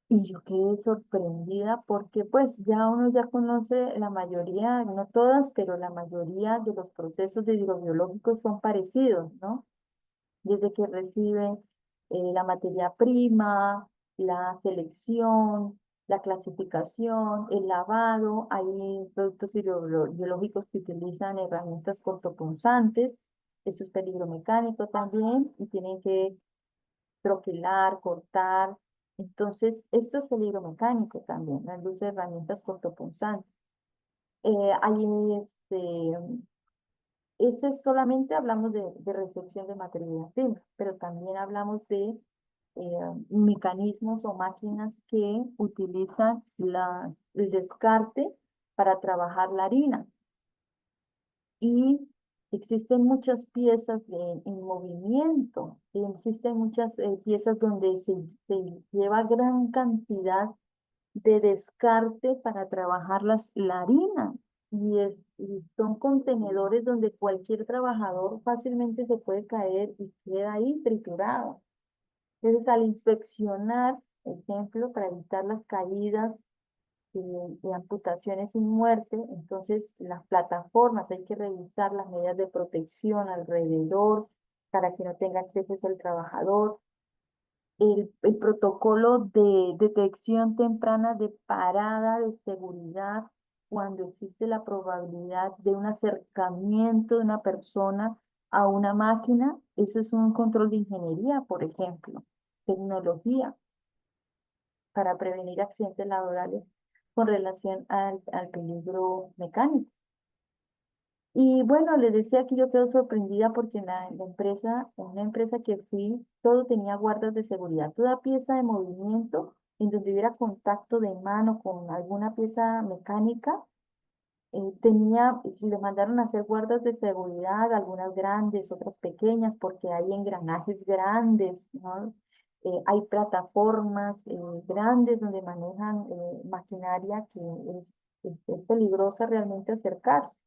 y yo quedé sorprendida porque pues ya uno ya conoce la mayoría, no todas, pero la mayoría de los procesos de hidrobiológicos son parecidos, ¿no? Desde que reciben la materia prima, la selección, la clasificación, el lavado. Hay productos biológicos que utilizan herramientas cortopunzantes, eso es peligro mecánico también, y tienen que troquelar, cortar. Entonces, esto es peligro mecánico también, el uso de herramientas cortopunzantes. Hay ese solamente hablamos de recepción de materia prima, pero también hablamos de mecanismos o máquinas que utilizan el descarte para trabajar la harina. Y existen muchas piezas en movimiento, existen muchas piezas donde se lleva gran cantidad de descarte para trabajar la harina. Y son contenedores donde cualquier trabajador fácilmente se puede caer y queda ahí triturado. Entonces, al inspeccionar, ejemplo, para evitar las caídas y amputaciones sin muerte, entonces las plataformas, hay que revisar las medidas de protección alrededor para que no tenga acceso el trabajador, el protocolo de detección temprana de parada de seguridad cuando existe la probabilidad de un acercamiento de una persona a una máquina, eso es un control de ingeniería, por ejemplo, tecnología para prevenir accidentes laborales con relación al peligro mecánico. Y bueno, les decía que yo quedo sorprendida porque en la empresa, en una empresa que fui, todo tenía guardas de seguridad. Toda pieza de movimiento en donde hubiera contacto de mano con alguna pieza mecánica, tenía, si le mandaron a hacer guardas de seguridad, algunas grandes, otras pequeñas, porque hay engranajes grandes, ¿no? Hay plataformas grandes donde manejan maquinaria que es peligrosa realmente acercarse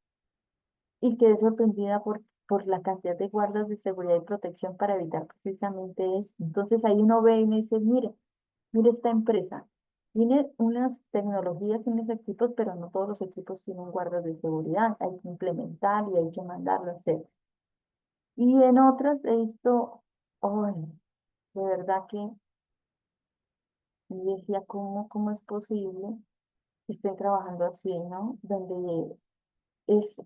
y quedé sorprendida por la cantidad de guardas de seguridad y protección para evitar precisamente esto. Entonces ahí uno ve y me dice, mire esta empresa, tiene unas tecnologías, unos equipos, pero no todos los equipos tienen guardas de seguridad, hay que implementar y hay que mandarlo a hacer. Y en otras he visto, ay, de verdad que y decía, ¿cómo es posible que estén trabajando así, ¿no? Donde es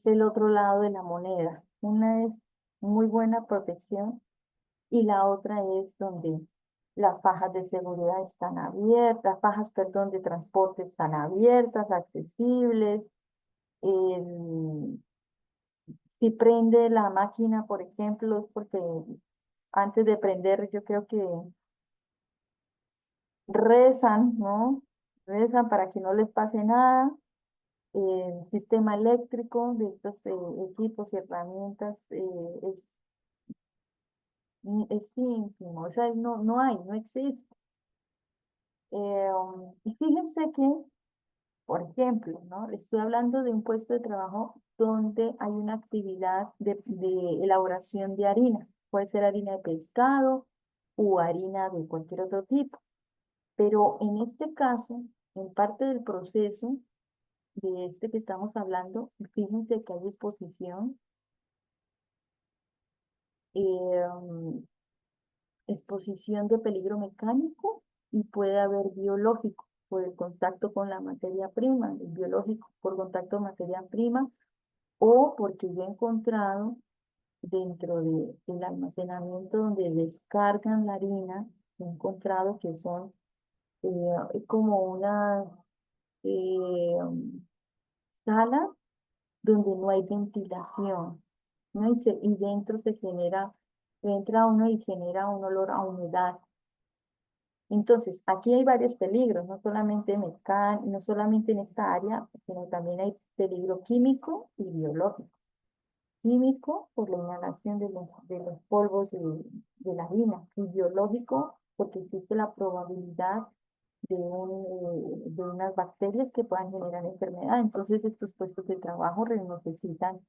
el otro lado de la moneda. Una es muy buena protección y la otra es donde las fajas de seguridad están abiertas, fajas, perdón, de transporte están abiertas, accesibles. El- si prende la máquina, por ejemplo, es porque antes de prender, yo creo que rezan, ¿no? Rezan para que no les pase nada. El sistema eléctrico de estos equipos y herramientas es ínfimo, o sea, no hay, no existe. Y fíjense que, por ejemplo, ¿no? Estoy hablando de un puesto de trabajo donde hay una actividad de elaboración de harina. Puede ser harina de pescado o harina de cualquier otro tipo. Pero en este caso, en parte del proceso de este que estamos hablando, fíjense que hay exposición, eh, exposición de peligro mecánico y puede haber biológico por el contacto con la materia prima, el biológico por contacto con materia prima, o porque yo he encontrado dentro del almacenamiento donde descargan la harina, he encontrado que son como una eh, sala donde no hay ventilación, ¿no? Y dentro se genera, entra uno y genera un olor a humedad. Entonces, aquí hay varios peligros, no solamente en esta área, sino también hay peligro químico y biológico. Químico por la inhalación de los polvos de la harina y biológico porque existe la probabilidad de unas bacterias que puedan generar enfermedad. Entonces, estos puestos de trabajo necesitan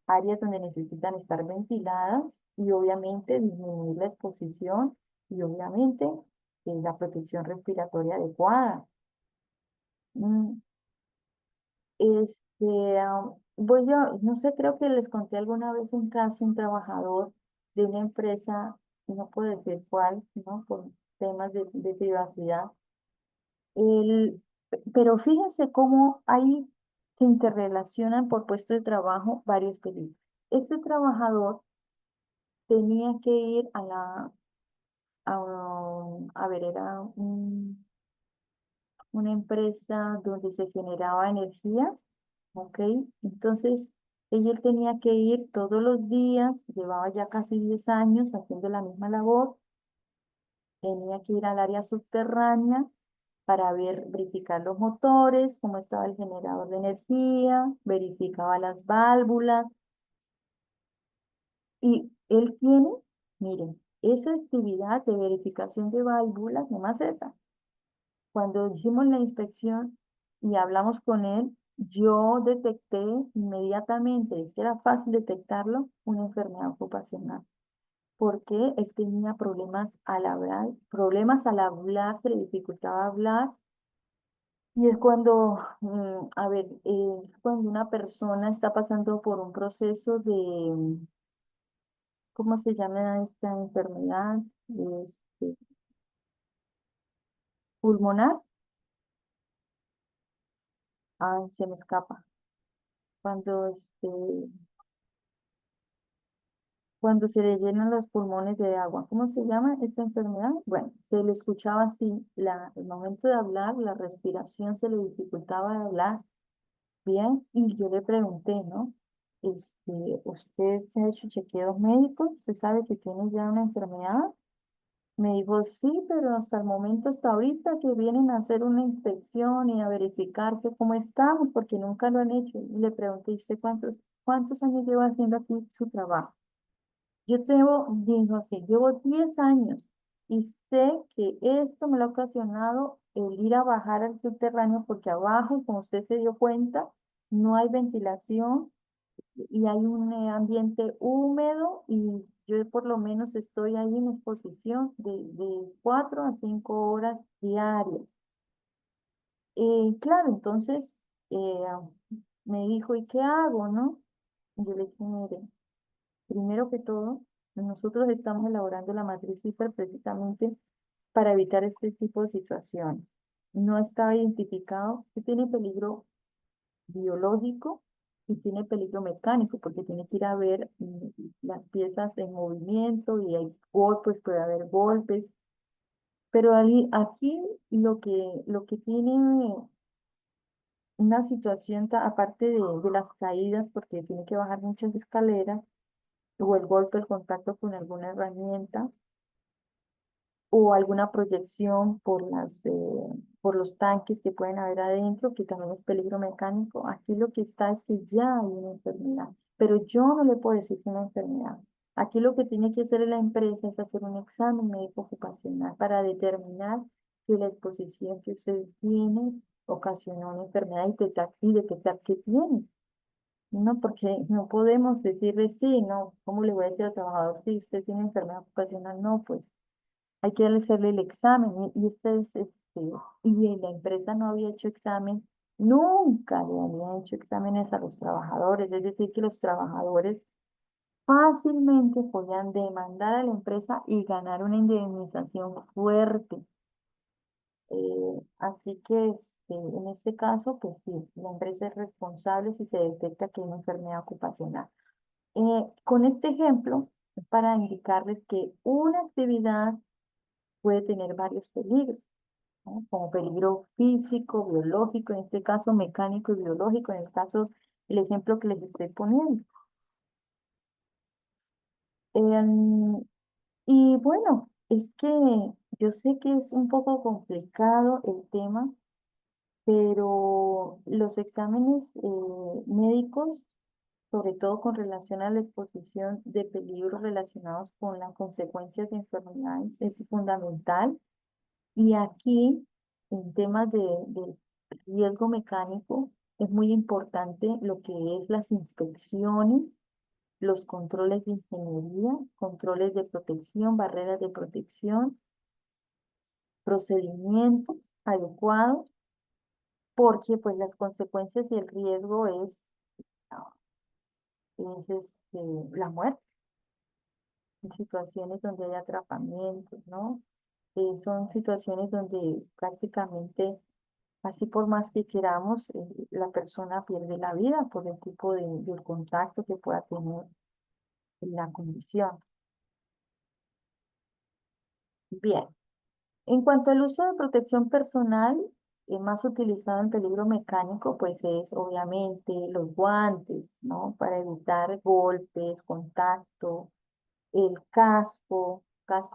áreas donde necesitan estar ventiladas y obviamente disminuir la exposición y obviamente la protección respiratoria adecuada. Mm, no sé, creo que les conté alguna vez un caso, un trabajador de una empresa, no puedo decir cuál, ¿no? Por temas de privacidad. El, pero fíjense cómo ahí se interrelacionan por puesto de trabajo varios peligros. Este trabajador tenía que ir a ver, era una empresa donde se generaba energía, ¿ok? Entonces, él tenía que ir todos los días, llevaba ya casi 10 años haciendo la misma labor, tenía que ir al área subterránea para verificar los motores, cómo estaba el generador de energía, verificaba las válvulas y él tiene, miren, esa actividad de verificación de válvulas, nomás esa. Cuando hicimos la inspección y hablamos con él, yo detecté inmediatamente, es que era fácil detectarlo, una enfermedad ocupacional, porque él tenía problemas al hablar, se le dificultaba hablar, y es cuando, a ver, es cuando una persona está pasando por un proceso de, ¿cómo se llama esta enfermedad? Este, pulmonar, ay, se me escapa. Cuando cuando se le llenan los pulmones de agua. ¿Cómo se llama esta enfermedad? Bueno, se le escuchaba así, el momento de hablar, la respiración se le dificultaba de hablar bien, y yo le pregunté, ¿no? ¿usted se ha hecho chequeos médicos? ¿Usted sabe que tiene ya una enfermedad? Me dijo, sí, pero hasta el momento, hasta ahorita que vienen a hacer una inspección y a verificar que cómo estamos, porque nunca lo han hecho. Y le pregunté, ¿y usted cuántos años lleva haciendo aquí su trabajo? Yo tengo, dijo así, llevo 10 años y sé que esto me lo ha ocasionado el ir a bajar al subterráneo porque abajo, como usted se dio cuenta, no hay ventilación y hay un ambiente húmedo y yo por lo menos estoy ahí en exposición de 4 a 5 horas diarias. Claro, entonces me dijo, ¿y qué hago, no? Y yo le dije, mire, primero que todo, nosotros estamos elaborando la matriz CIFER precisamente para evitar este tipo de situaciones. No está identificado que tiene peligro biológico y tiene peligro mecánico, porque tiene que ir a ver las piezas en movimiento y hay golpes, puede haber golpes, pero aquí lo que tiene una situación, aparte de las caídas, porque tiene que bajar muchas escaleras, o el golpe, el contacto con alguna herramienta, o alguna proyección por los tanques que pueden haber adentro, que también es peligro mecánico. Aquí lo que está es que ya hay una enfermedad, pero yo no le puedo decir que es una enfermedad. Aquí lo que tiene que hacer la empresa es hacer un examen médico ocupacional para determinar si la exposición que usted tiene ocasionó una enfermedad y detectar qué tiene. No, porque no podemos decirle sí, no, ¿cómo le voy a decir al trabajador si usted tiene enfermedad ocupacional? No, pues hay que hacerle el examen y la empresa no había hecho examen, nunca le habían hecho exámenes a los trabajadores, es decir, que los trabajadores fácilmente podían demandar a la empresa y ganar una indemnización fuerte. Así que en este caso, pues sí, la empresa es responsable si se detecta que hay una enfermedad ocupacional. Con este ejemplo, es para indicarles que una actividad puede tener varios peligros, ¿no? Como peligro físico, biológico, en este caso mecánico y biológico, en el caso, el ejemplo que les estoy poniendo. Em, y bueno, es que yo sé que es un poco complicado el tema, pero los exámenes médicos, sobre todo con relación a la exposición de peligros relacionados con las consecuencias de enfermedades, es fundamental. Y aquí, en temas de riesgo mecánico, es muy importante lo que es las inspecciones, los controles de ingeniería, controles de protección, barreras de protección, procedimientos adecuados, porque pues las consecuencias y el riesgo ah, la muerte, en situaciones donde hay atrapamientos, ¿no? Son situaciones donde prácticamente, así por más que queramos, la persona pierde la vida por el tipo de contacto que pueda tener en la condición. Bien, en cuanto al uso de protección personal, más utilizado en peligro mecánico, pues es obviamente los guantes, ¿no? Para evitar golpes, contacto, el casco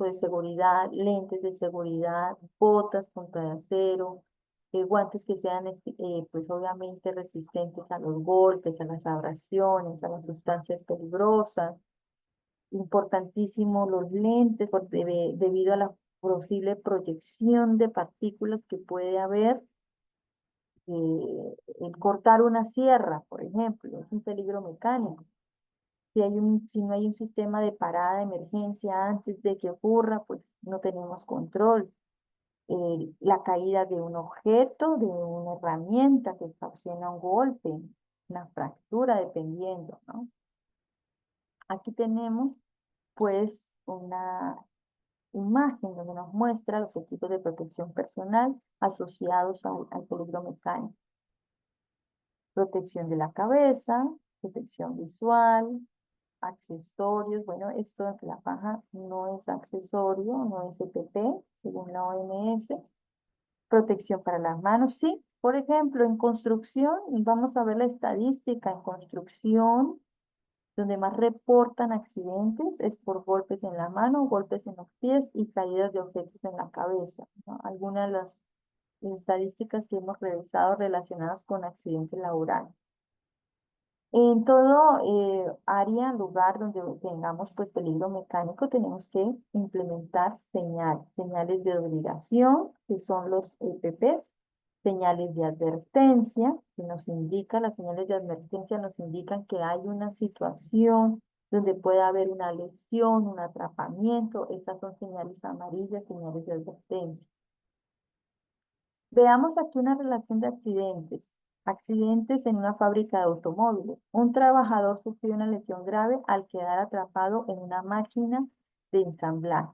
de seguridad, lentes de seguridad, botas contra acero, guantes que sean, pues obviamente resistentes a los golpes, a las abrasiones, a las sustancias peligrosas. Importantísimo los lentes debido a la posible proyección de partículas que puede haber. El cortar una sierra, por ejemplo, es un peligro mecánico. Si no hay un sistema de parada de emergencia antes de que ocurra, pues no tenemos control. La caída de un objeto, de una herramienta que ocasiona un golpe, una fractura, dependiendo, ¿no? Aquí tenemos, pues, una imagen donde nos muestra los equipos de protección personal asociados al peligro mecánico. Protección de la cabeza, protección visual, accesorios. Bueno, esto de la faja no es accesorio, no es EPP, según la OMS. Protección para las manos, sí. Por ejemplo, en construcción, vamos a ver la estadística en construcción. Donde más reportan accidentes es por golpes en la mano, golpes en los pies y caídas de objetos en la cabeza, ¿no? Algunas de las estadísticas que hemos revisado relacionadas con accidentes laborales. En todo área, lugar donde tengamos pues peligro mecánico, tenemos que implementar señales de obligación, que son los EPPs, señales de advertencia, que nos indica, las señales de advertencia nos indican que hay una situación donde puede haber una lesión, un atrapamiento, esas son señales amarillas, señales de advertencia. Veamos aquí una relación de accidentes. Accidentes en una fábrica de automóviles. Un trabajador sufrió una lesión grave al quedar atrapado en una máquina de ensamblaje.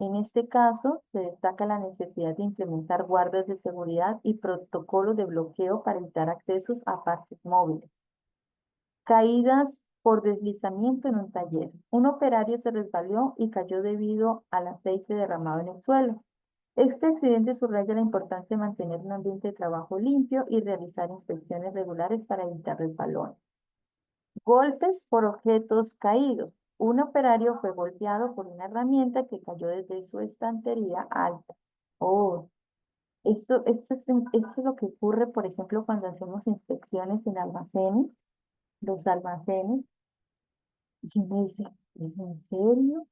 En este caso, se destaca la necesidad de implementar guardas de seguridad y protocolos de bloqueo para evitar accesos a partes móviles. Caídas por deslizamiento en un taller. Un operario se resbaló y cayó debido al aceite derramado en el suelo. Este accidente subraya la importancia de mantener un ambiente de trabajo limpio y realizar inspecciones regulares para evitar resbalones. Golpes por objetos caídos. Un operario fue golpeado por una herramienta que cayó desde su estantería alta. Oh, esto es lo que ocurre, por ejemplo, cuando hacemos inspecciones en almacenes, los almacenes. Y uno dice, ¿es en serio?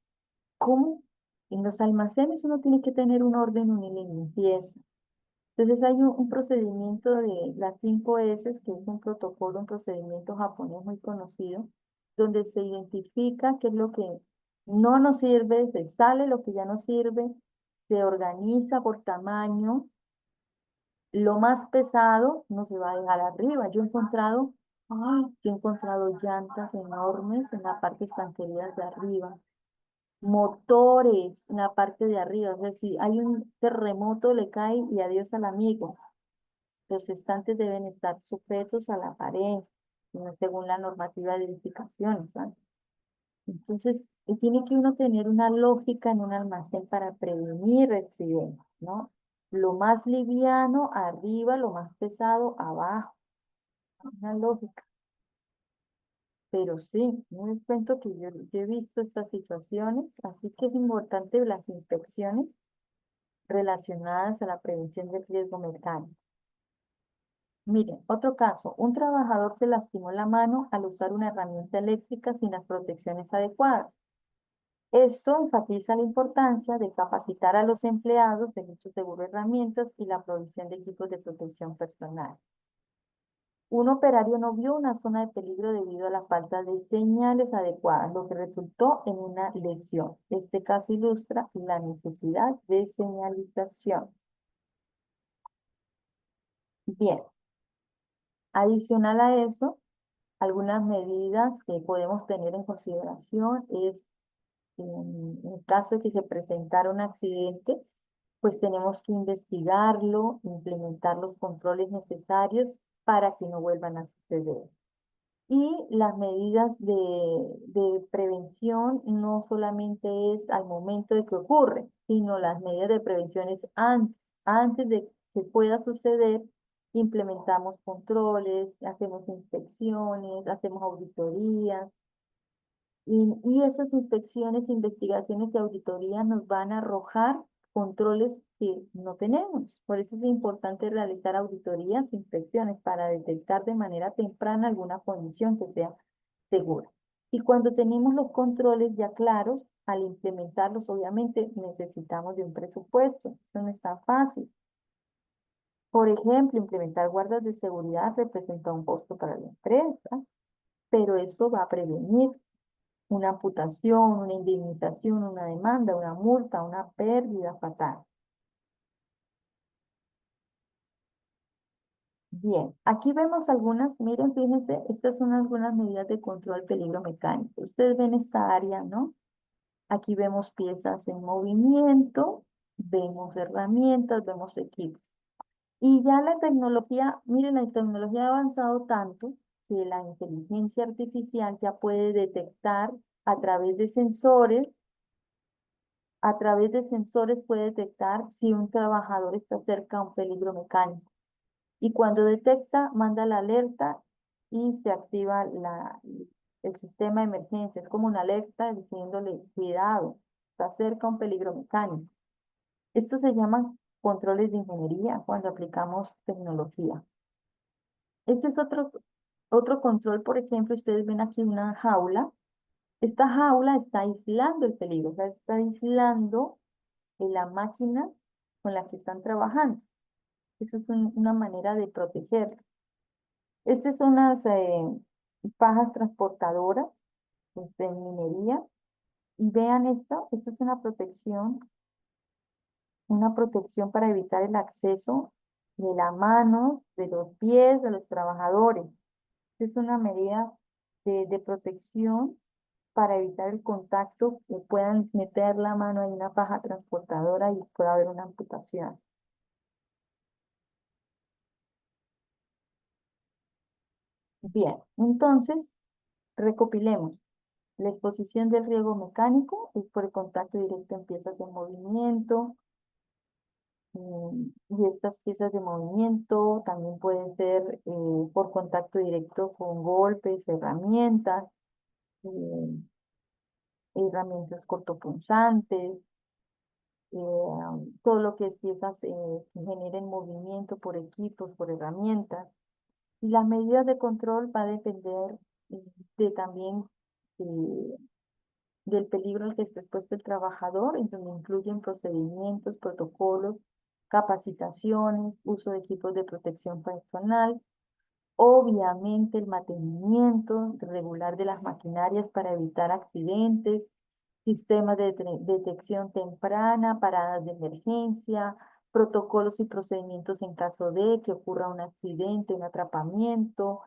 ¿Cómo? En los almacenes uno tiene que tener un orden, una limpieza. Entonces hay un procedimiento de las 5 S, que es un protocolo, un procedimiento japonés muy conocido, donde se identifica qué es lo que no nos sirve, se sale lo que ya no sirve, se organiza por tamaño, lo más pesado no se va a dejar arriba. Yo he encontrado llantas enormes en la parte estanterías de arriba, motores en la parte de arriba, o sea, si hay un terremoto le cae y adiós al amigo. Los estantes deben estar sujetos a la pared, según la normativa de edificaciones, ¿sabes? Entonces, tiene que uno tener una lógica en un almacén para prevenir accidentes, ¿no? Lo más liviano arriba, lo más pesado abajo, una lógica. Pero sí, no les cuento que yo he visto estas situaciones, así que es importante las inspecciones relacionadas a la prevención del riesgo mecánico. Miren, otro caso, un trabajador se lastimó la mano al usar una herramienta eléctrica sin las protecciones adecuadas. Esto enfatiza la importancia de capacitar a los empleados del uso seguro de herramientas y la provisión de equipos de protección personal. Un operario no vio una zona de peligro debido a la falta de señales adecuadas, lo que resultó en una lesión. Este caso ilustra la necesidad de señalización. Bien, adicional a eso, algunas medidas que podemos tener en consideración es, en el caso de que se presentara un accidente, pues tenemos que investigarlo, implementar los controles necesarios para que no vuelvan a suceder. Y las medidas de prevención no solamente es al momento de que ocurre, sino las medidas de prevención es antes de que pueda suceder, implementamos controles, hacemos inspecciones, hacemos auditorías, y esas inspecciones, investigaciones y auditorías nos van a arrojar controles que no tenemos. Por eso es importante realizar auditorías e inspecciones para detectar de manera temprana alguna condición que sea segura. Y cuando tenemos los controles ya claros, al implementarlos, obviamente necesitamos de un presupuesto. Eso no es tan fácil. Por ejemplo, implementar guardas de seguridad representa un costo para la empresa, pero eso va a prevenir una amputación, una indemnización, una demanda, una multa, una pérdida fatal. Bien, aquí vemos algunas, miren, fíjense, estas son algunas medidas de control peligro mecánico. Ustedes ven esta área, ¿no? Aquí vemos piezas en movimiento, vemos herramientas, vemos equipos. Y ya la tecnología, miren, la tecnología ha avanzado tanto que la inteligencia artificial ya puede detectar a través de sensores puede detectar si un trabajador está cerca a un peligro mecánico. Y cuando detecta, manda la alerta y se activa el sistema de emergencia, es como una alerta diciéndole, cuidado, está cerca un peligro mecánico. Esto se llaman controles de ingeniería cuando aplicamos tecnología. Este es otro control, por ejemplo, ustedes ven aquí una jaula. Esta jaula está aislando el peligro, o sea, está aislando la máquina con la que están trabajando. Eso es una manera de proteger. Estas son unas pajas transportadoras de minería. Y vean esto es una protección para evitar el acceso de la mano, de los pies de los trabajadores. Es una medida de protección para evitar el contacto, que puedan meter la mano en una paja transportadora y pueda haber una amputación. Bien, entonces recopilemos. La exposición del riesgo mecánico es por el contacto directo en piezas en movimiento, y estas piezas de movimiento también pueden ser por contacto directo con golpes, eh, herramientas cortopunzantes, todo lo que es piezas que generen movimiento por equipos, por herramientas. Y las medidas de control va a depender eh, de también eh, del peligro al que esté expuesto el trabajador, en donde incluyen procedimientos, protocolos, capacitaciones, uso de equipos de protección personal, obviamente el mantenimiento regular de las maquinarias para evitar accidentes, sistemas de detección temprana, paradas de emergencia, protocolos y procedimientos en caso de que ocurra un accidente, un atrapamiento,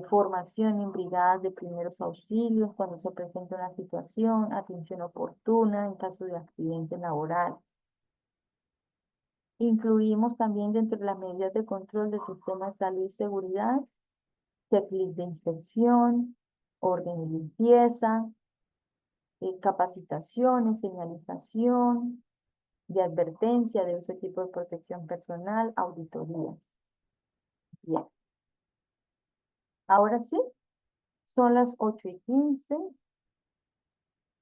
formación en brigadas de primeros auxilios cuando se presenta una situación, atención oportuna en caso de accidentes laborales. Incluimos también dentro de las medidas de control del sistema de salud y seguridad, checklist de inspección, orden de limpieza, capacitaciones, señalización, de advertencia de uso de equipo de protección personal, auditorías. Bien, ahora sí, son las 8:15.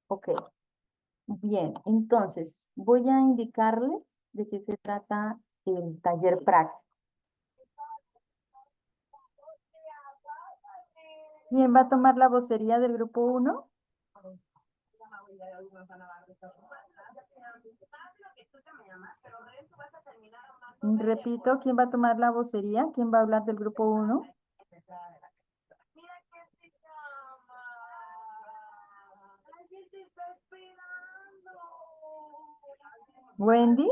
Ok, bien, entonces voy a indicarles de qué se trata el taller práctico. ¿Quién va a tomar la vocería del grupo 1? Repito, ¿quién va a tomar la vocería? ¿Quién va a hablar del grupo 1? Wendy.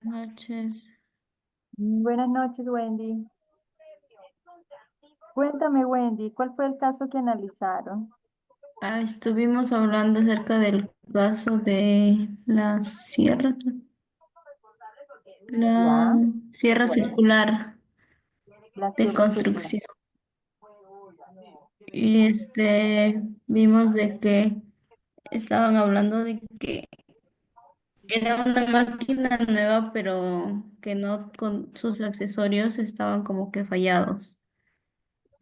Noches. Buenas noches, Wendy. Cuéntame, Wendy, ¿cuál fue el caso que analizaron? Estuvimos hablando acerca del caso de la Ya, sierra circular la de sierra circular. construcción. Y vimos de que estaban hablando de que era una máquina nueva, pero que no con sus accesorios estaban como que fallados.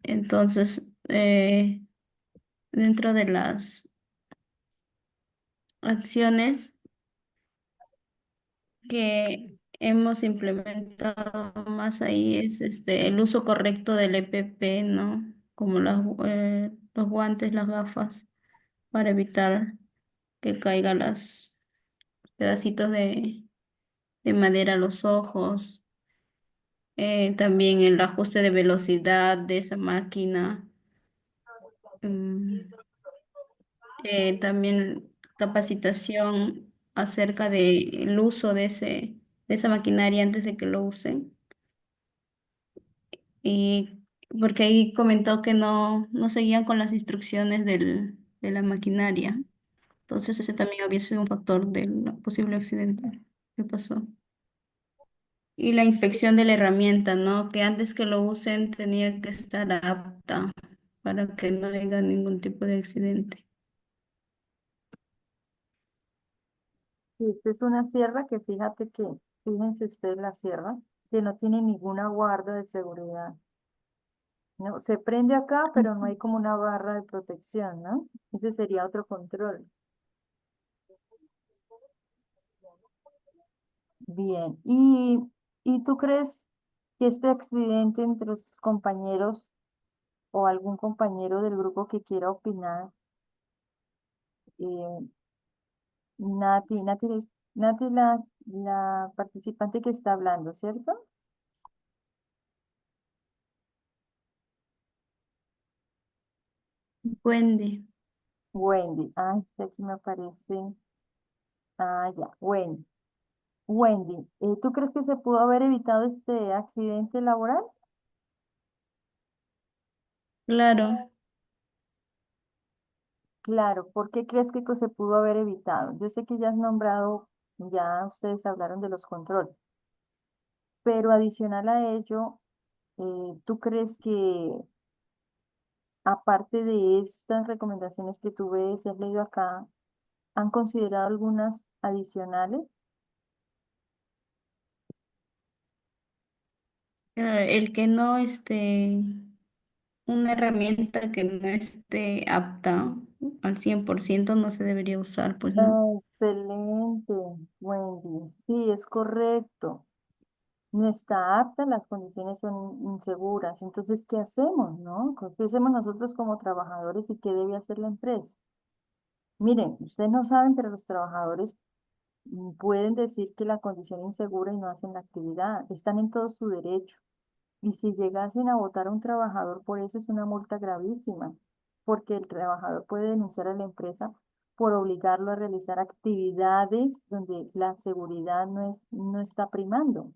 Entonces, dentro de las acciones que hemos implementado más ahí es el uso correcto del EPP, ¿no? Como los guantes, las gafas, para evitar que caigan los pedacitos de madera a los ojos. También el ajuste de velocidad de esa máquina. mm, También capacitación acerca del uso de esa maquinaria antes de que lo usen. Y porque ahí comentó que no seguían con las instrucciones de la maquinaria. Entonces ese también había sido un factor del posible accidente que pasó. Y la inspección de la herramienta, ¿no? Que antes que lo usen tenía que estar apta para que no haya ningún tipo de accidente. Sí, esta es una sierra que fíjense ustedes la sierra. que no tiene ninguna guarda de seguridad. No, se prende acá, pero no hay como una barra de protección, ¿no? Ese sería otro control. Bien. ¿Y tú crees que este accidente entre los compañeros o algún compañero del grupo que quiera opinar, eh, Nati la participante que está hablando, ¿cierto? Wendy. Wendy. Ah, este aquí me aparece. Ah, ya, Wendy. Wendy, ¿tú crees que se pudo haber evitado este accidente laboral? Claro, Claro, ¿por qué crees que se pudo haber evitado? Yo sé que ya has nombrado, ya ustedes hablaron de los controles, pero adicional a ello, ¿tú crees que aparte de estas recomendaciones que tú ves y has leído acá, han considerado algunas adicionales? el que no una herramienta que no esté apta al 100% no se debería usar, pues no. Excelente, Wendy. Sí, es correcto. No está apta, las condiciones son inseguras. Entonces, ¿qué hacemos, no? ¿Qué hacemos nosotros como trabajadores y qué debe hacer la empresa? Miren, ustedes no saben, pero los trabajadores pueden decir que la condición es insegura y no hacen la actividad. Están en todo su derecho. Y si llegasen a votar a un trabajador por eso es una multa gravísima, porque el trabajador puede denunciar a la empresa por obligarlo a realizar actividades donde la seguridad no está primando.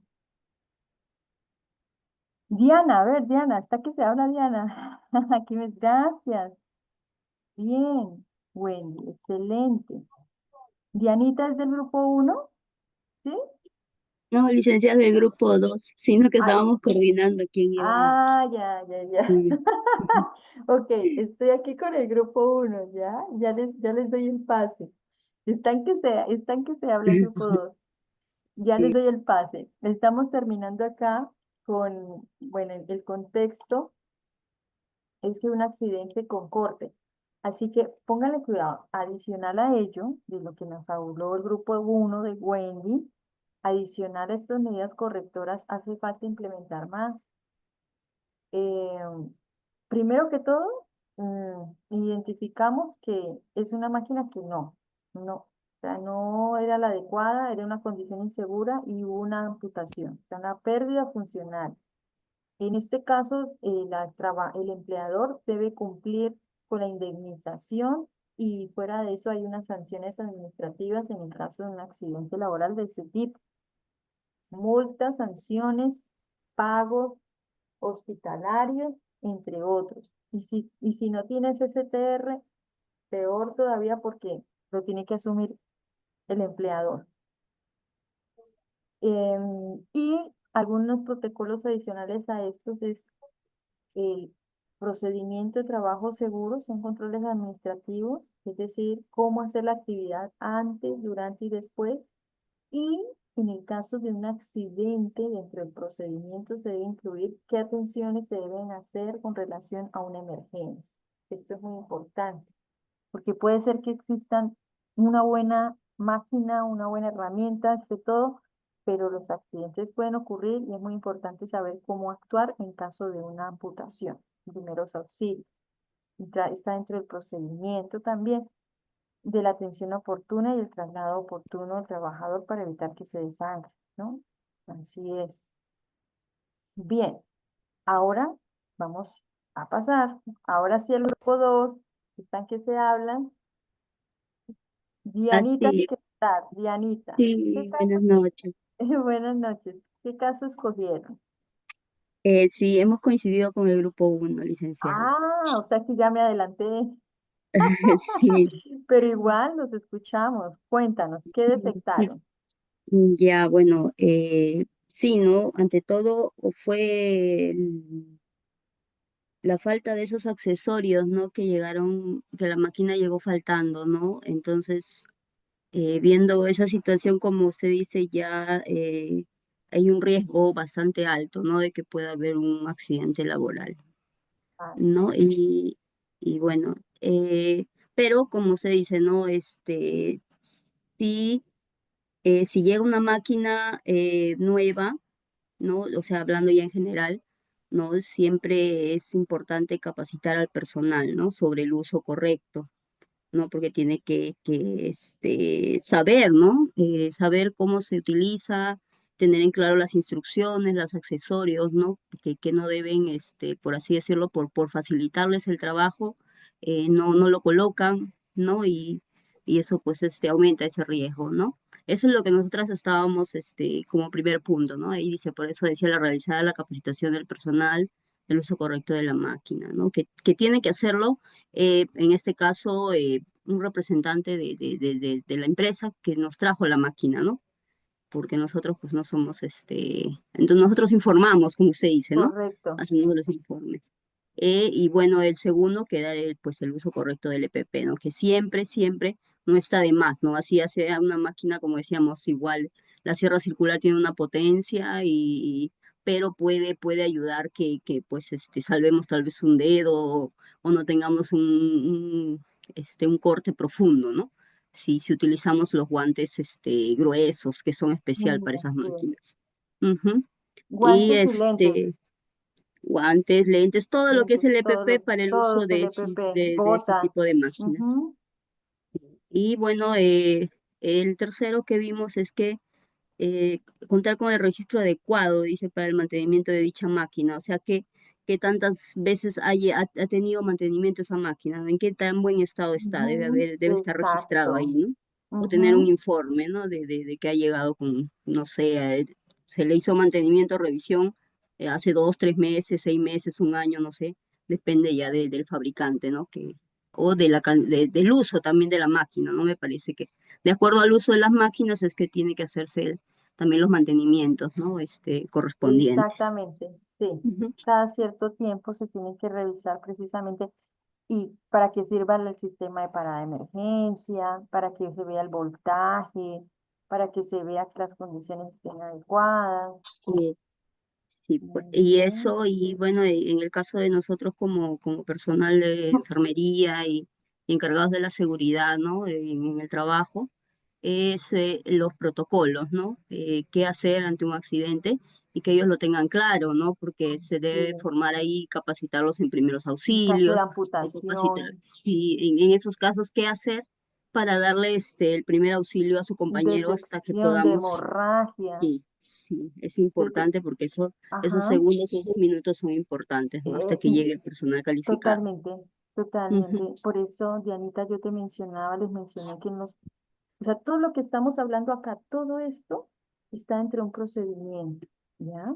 Diana, a ver, Diana, hasta que se habla Diana. Aquí me, gracias. Bien, Wendy, excelente. Dianita es del grupo uno, ¿sí? No, licenciada del grupo 2 sino que Ay, estábamos coordinando quién iba. ya, ya, ya. Sí. Ok, estoy aquí con el grupo uno, ¿ya? Ya les doy el pase. Están que se habla el grupo 2. Ya les Sí. doy el pase. Estamos terminando acá con, bueno, el contexto es que un accidente con corte. Así que pónganle cuidado. Adicional a ello, de lo que nos habló el grupo uno de Wendy, adicional a estas medidas correctoras, hace falta implementar más. Eh, Primero que todo, identificamos que es una máquina que o sea, no era la adecuada, era una condición insegura y hubo una amputación, o sea, una pérdida funcional. En este caso, el empleador debe cumplir con la indemnización y fuera de eso hay unas sanciones administrativas en el caso de un accidente laboral de ese tipo. Multas, sanciones, pagos hospitalarios, entre otros. Y si no tienes STR, peor todavía porque lo tiene que asumir el empleador. Y algunos protocolos adicionales a estos es el procedimiento de trabajo seguro, son controles administrativos, es decir, cómo hacer la actividad antes, durante y después. Y en el caso de un accidente, dentro del procedimiento se debe incluir qué atenciones se deben hacer con relación a una emergencia. Esto es muy importante, porque puede ser que existan una buena máquina, una buena herramienta, de todo, pero los accidentes pueden ocurrir y es muy importante saber cómo actuar en caso de una amputación, primeros auxilios. Está dentro del procedimiento también de la atención oportuna y el traslado oportuno del trabajador para evitar que se desangre, ¿no? Así es. Bien, ahora vamos a pasar. Ahora sí el grupo 2 están que se hablan. Dianita, Así, ¿qué tal? Dianita, ¿qué sí, caso? buenas noches. Buenas noches. ¿Qué caso escogieron? Sí, hemos coincidido con el grupo 1 licenciada. Ah, o sea que ya me adelanté, Sí, pero igual los escuchamos. Cuéntanos, ¿qué detectaron? ya, bueno, sí, ¿no? Ante todo fue la falta de esos accesorios, ¿no? Que llegaron, que la máquina llegó faltando, ¿no? Entonces, viendo esa situación, como usted dice, ya hay un riesgo bastante alto, ¿no? De que pueda haber un accidente laboral, Ah, ¿no? Y bueno, pero como se dice, ¿no? Sí, si llega una máquina nueva, ¿no? O sea, hablando ya en general, ¿no? Siempre es importante capacitar al personal, ¿no? Sobre el uso correcto, ¿no? Porque tiene que saber, ¿no? Saber cómo se utiliza, tener en claro las instrucciones, los accesorios, ¿no? Que no deben, por así decirlo, por facilitarles el trabajo, no lo colocan, ¿no? Y eso pues aumenta ese riesgo, ¿no? Eso es lo que nosotras estábamos como primer punto, ¿no? Ahí dice, por eso decía la realizada la capacitación del personal, el uso correcto de la máquina, ¿no? Que tiene que hacerlo en este caso, un representante de la empresa que nos trajo la máquina, ¿no? Porque nosotros pues no somos, entonces nosotros informamos, como usted dice, ¿no? correcto. Hacemos los informes. Y bueno, el segundo queda pues el uso correcto del EPP, ¿no? Que siempre, siempre no está de más, ¿no? Así hace una máquina, como decíamos, igual la sierra circular tiene una potencia pero puede ayudar que pues salvemos tal vez un dedo o no tengamos un corte profundo, ¿no? Si utilizamos los guantes gruesos que son especial Muy para bien, esas sí. máquinas. Ujú. Y Guantes y lentes. guantes, lentes, todo lo que es Lentes, el EPP para el todo uso es el EPP. de este Botas. tipo de máquinas. Ujú. Y bueno, el tercero que vimos es que eh, contar con el registro adecuado, dice, para el mantenimiento de dicha máquina. O sea, que tantas veces ha tenido mantenimiento esa máquina, ¿no? En qué tan buen estado está, Ujú, debe estar registrado ahí, exacto. ¿no? O tener un Ujú, informe, ¿no? De que ha llegado con, no sé, se le hizo mantenimiento, revisión hace 2, 3 meses, 6 meses, un año, no sé, depende ya del fabricante, ¿no? O del uso también de la máquina, ¿no? Me parece que de acuerdo al uso de las máquinas es que tiene que hacerse también los mantenimientos, ¿no? Correspondientes. exactamente, sí. Ujú. Cada cierto tiempo se tiene que revisar precisamente y para que sirva el sistema de parada de emergencia, para que se vea el voltaje, para que se vea que las condiciones estén adecuadas. Eh, sí, pues, y Ujú, eso, y bueno, en el caso de nosotros como personal de enfermería y encargados de la seguridad, ¿no? En el trabajo, es los protocolos, ¿no? Qué hacer ante un accidente y que ellos lo tengan claro, ¿no? Porque se sí. debe formar ahí, capacitarlos en primeros En caso de auxilios, o capacitar, amputación, sí, en esos casos, qué hacer para darle el primer auxilio a su compañero hasta que detección de podamos. hemorragias, Sí, sí, es dete- importante porque esos ajá, segundos, esos minutos son importantes, ¿no? Hasta que y llegue el personal calificado. totalmente, Ujú. totalmente. Por eso, Dianita, yo te mencionaba, les mencioné que o sea, todo lo que estamos hablando acá, todo esto está entre un procedimiento, ¿ya?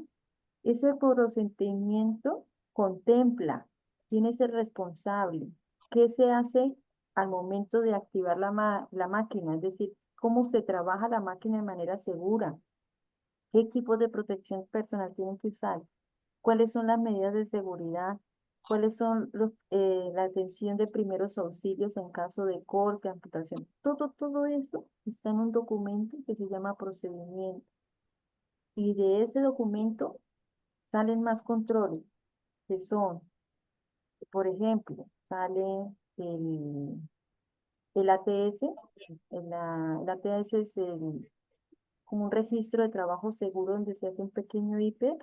Ese procedimiento contempla quién es el responsable, qué se hace al momento de activar la máquina, es decir, cómo se trabaja la máquina de manera segura, qué equipos de protección personal tienen que usar, cuáles son las medidas de seguridad, cuáles son la atención de primeros auxilios en caso de corte, amputación. Todo eso está en un documento que se llama procedimiento. Y de ese documento salen más controles, que son, por ejemplo, sale el ATS. El ATS es como un registro de trabajo seguro donde se hace un pequeño IP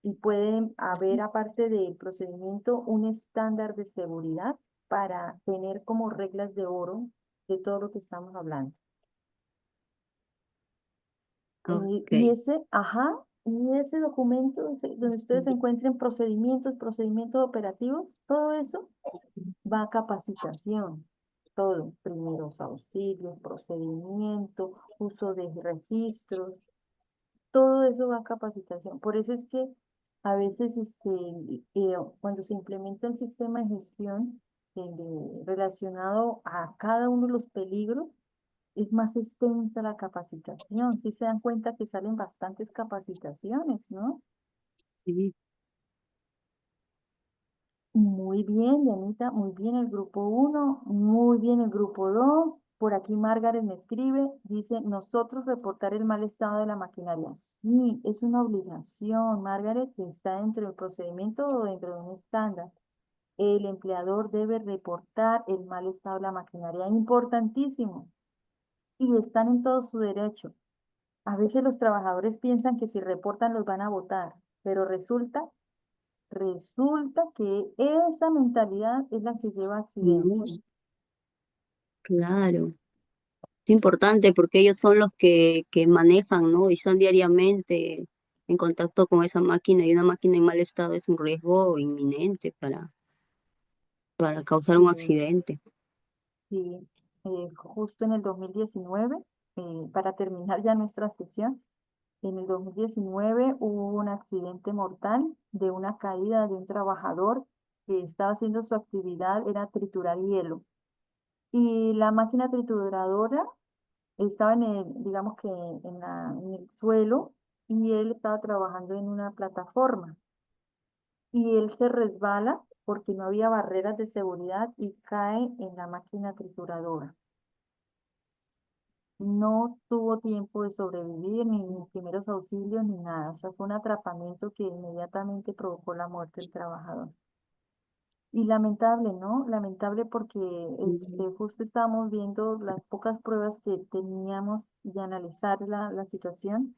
y pueden haber, aparte del procedimiento, un estándar de seguridad para tener como reglas de oro de todo lo que estamos hablando. Y Ok. ese, ajá, y ese documento donde ustedes encuentren procedimientos operativos, todo eso va a capacitación. Todo, primeros auxilios, procedimiento, uso de registros, todo eso va a capacitación. Por eso es que a veces cuando se implementa el sistema de gestión relacionado a cada uno de los peligros, es más extensa la capacitación. Si se dan cuenta que salen bastantes capacitaciones, ¿no? Sí. Muy bien, Dianita, muy bien el grupo uno, muy bien el grupo 2. Por aquí Margaret me escribe, dice, nosotros reportar el mal estado de la maquinaria. Sí, es una obligación, Margaret, que está dentro del procedimiento o dentro de un estándar. El empleador debe reportar el mal estado de la maquinaria, importantísimo. Y están en todo su derecho. A veces los trabajadores piensan que si reportan los van a votar, pero resulta que esa mentalidad es la que lleva a No, accidentes. claro. Es importante porque ellos son los que manejan, ¿no? Y son diariamente en contacto con esa máquina y una máquina en mal estado es un riesgo inminente para causar un Sí, accidente. sí, justo en el 2019, para terminar ya nuestra sesión, en el 2019 hubo un accidente mortal de una caída de un trabajador que estaba haciendo su actividad, era triturar hielo. Y la máquina trituradora estaba en el, digamos que en el suelo y él estaba trabajando en una plataforma. Y él se resbala porque no había barreras de seguridad y cae en la máquina trituradora. No tuvo tiempo de sobrevivir, ni primeros auxilios, ni nada. O sea, fue un atrapamiento que inmediatamente provocó la muerte del trabajador. Y lamentable, ¿no? Lamentable porque Mm, justo estábamos viendo las pocas pruebas que teníamos y analizar la situación.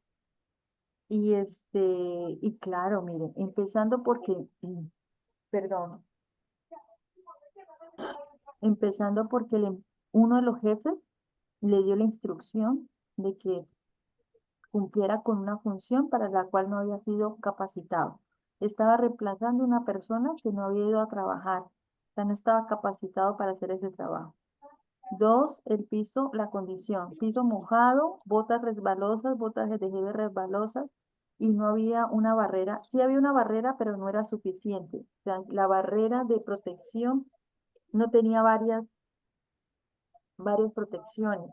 Y claro, miren, empezando porque, perdón, empezando porque uno de los jefes le dio la instrucción de que cumpliera con una función para la cual no había sido capacitado. Estaba reemplazando a una persona que no había ido a trabajar, o sea, no estaba capacitado para hacer ese trabajo. Dos, el piso, la condición, piso mojado, botas resbalosas, botas de tejido resbalosas, y no había una barrera. Sí había una barrera, pero no era suficiente. O sea, la barrera de protección no tenía varias protecciones.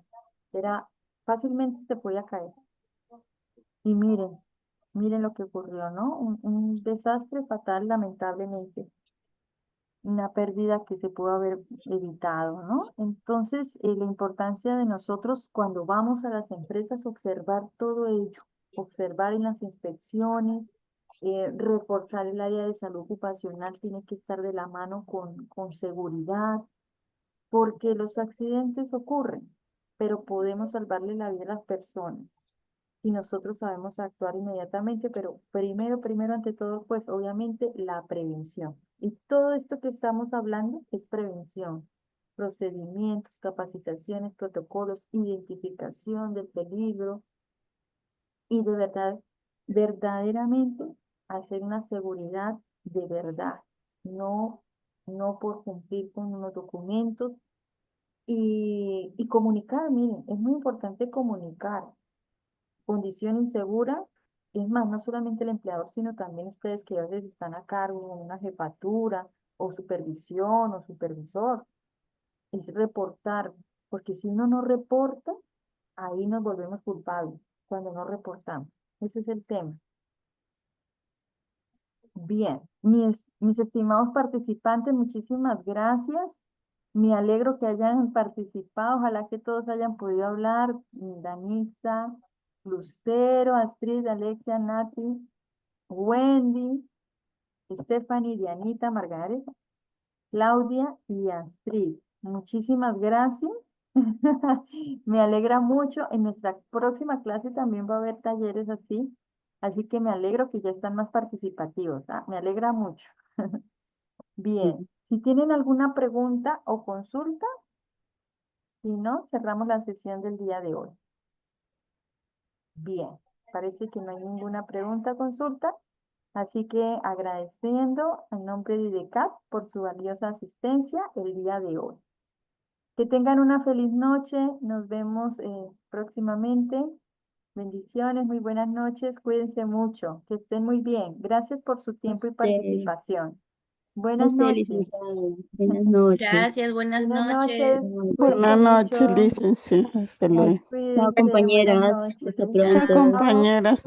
Era, fácilmente se podía caer. Y miren lo que ocurrió, ¿no? Un desastre fatal, lamentablemente. Una pérdida que se pudo haber evitado, ¿no? Entonces, la importancia de nosotros cuando vamos a las empresas, observar todo ello, observar en las inspecciones, reforzar el área de salud ocupacional, tiene que estar de la mano con seguridad, porque los accidentes ocurren, pero podemos salvarle la vida a las personas y nosotros sabemos actuar inmediatamente, pero primero, ante todo, pues obviamente la prevención. Y todo esto que estamos hablando es prevención. Procedimientos, capacitaciones, protocolos, identificación del peligro y de verdad, verdaderamente hacer una seguridad de verdad, no, no por cumplir con unos documentos y comunicar, miren, es muy importante comunicar condición insegura. Es más, no solamente el empleador, sino también ustedes que a veces están a cargo de una jefatura o supervisión o supervisor. Es reportar, porque si uno no reporta, ahí nos volvemos culpables cuando no reportamos. Ese es el tema. Bien, mis estimados participantes, muchísimas gracias. Me alegro que hayan participado. Ojalá que todos hayan podido hablar. Danitza, Lucero, Astrid, Alexia, Nati, Wendy, Stephanie, Dianita, Margarita, Claudia y Astrid. Muchísimas gracias. Me alegra mucho. En nuestra próxima clase también va a haber talleres así. Así que me alegro que ya están más participativos. ¿Ah? Me alegra mucho. Bien. mm. Si tienen alguna pregunta o consulta, si no, cerramos la sesión del día de hoy. Bien. Parece que no hay ninguna pregunta o consulta. Así que agradeciendo en nombre de IDECAP por su valiosa asistencia el día de hoy. Que tengan una feliz noche. Nos vemos próximamente. Bendiciones, muy buenas noches. Cuídense mucho. Que estén muy bien. Gracias por su tiempo y Usted, participación. Buenas usted, noches. licenciado. Buenas noches. Gracias, buenas Buenas noches. noches. Chao, Cuídense Buenas noches, mucho. licenciada. Hasta chao, luego. chao, Cuídense. Buenas compañeras. noches. Hasta Chao, pronto. Chao. compañeras.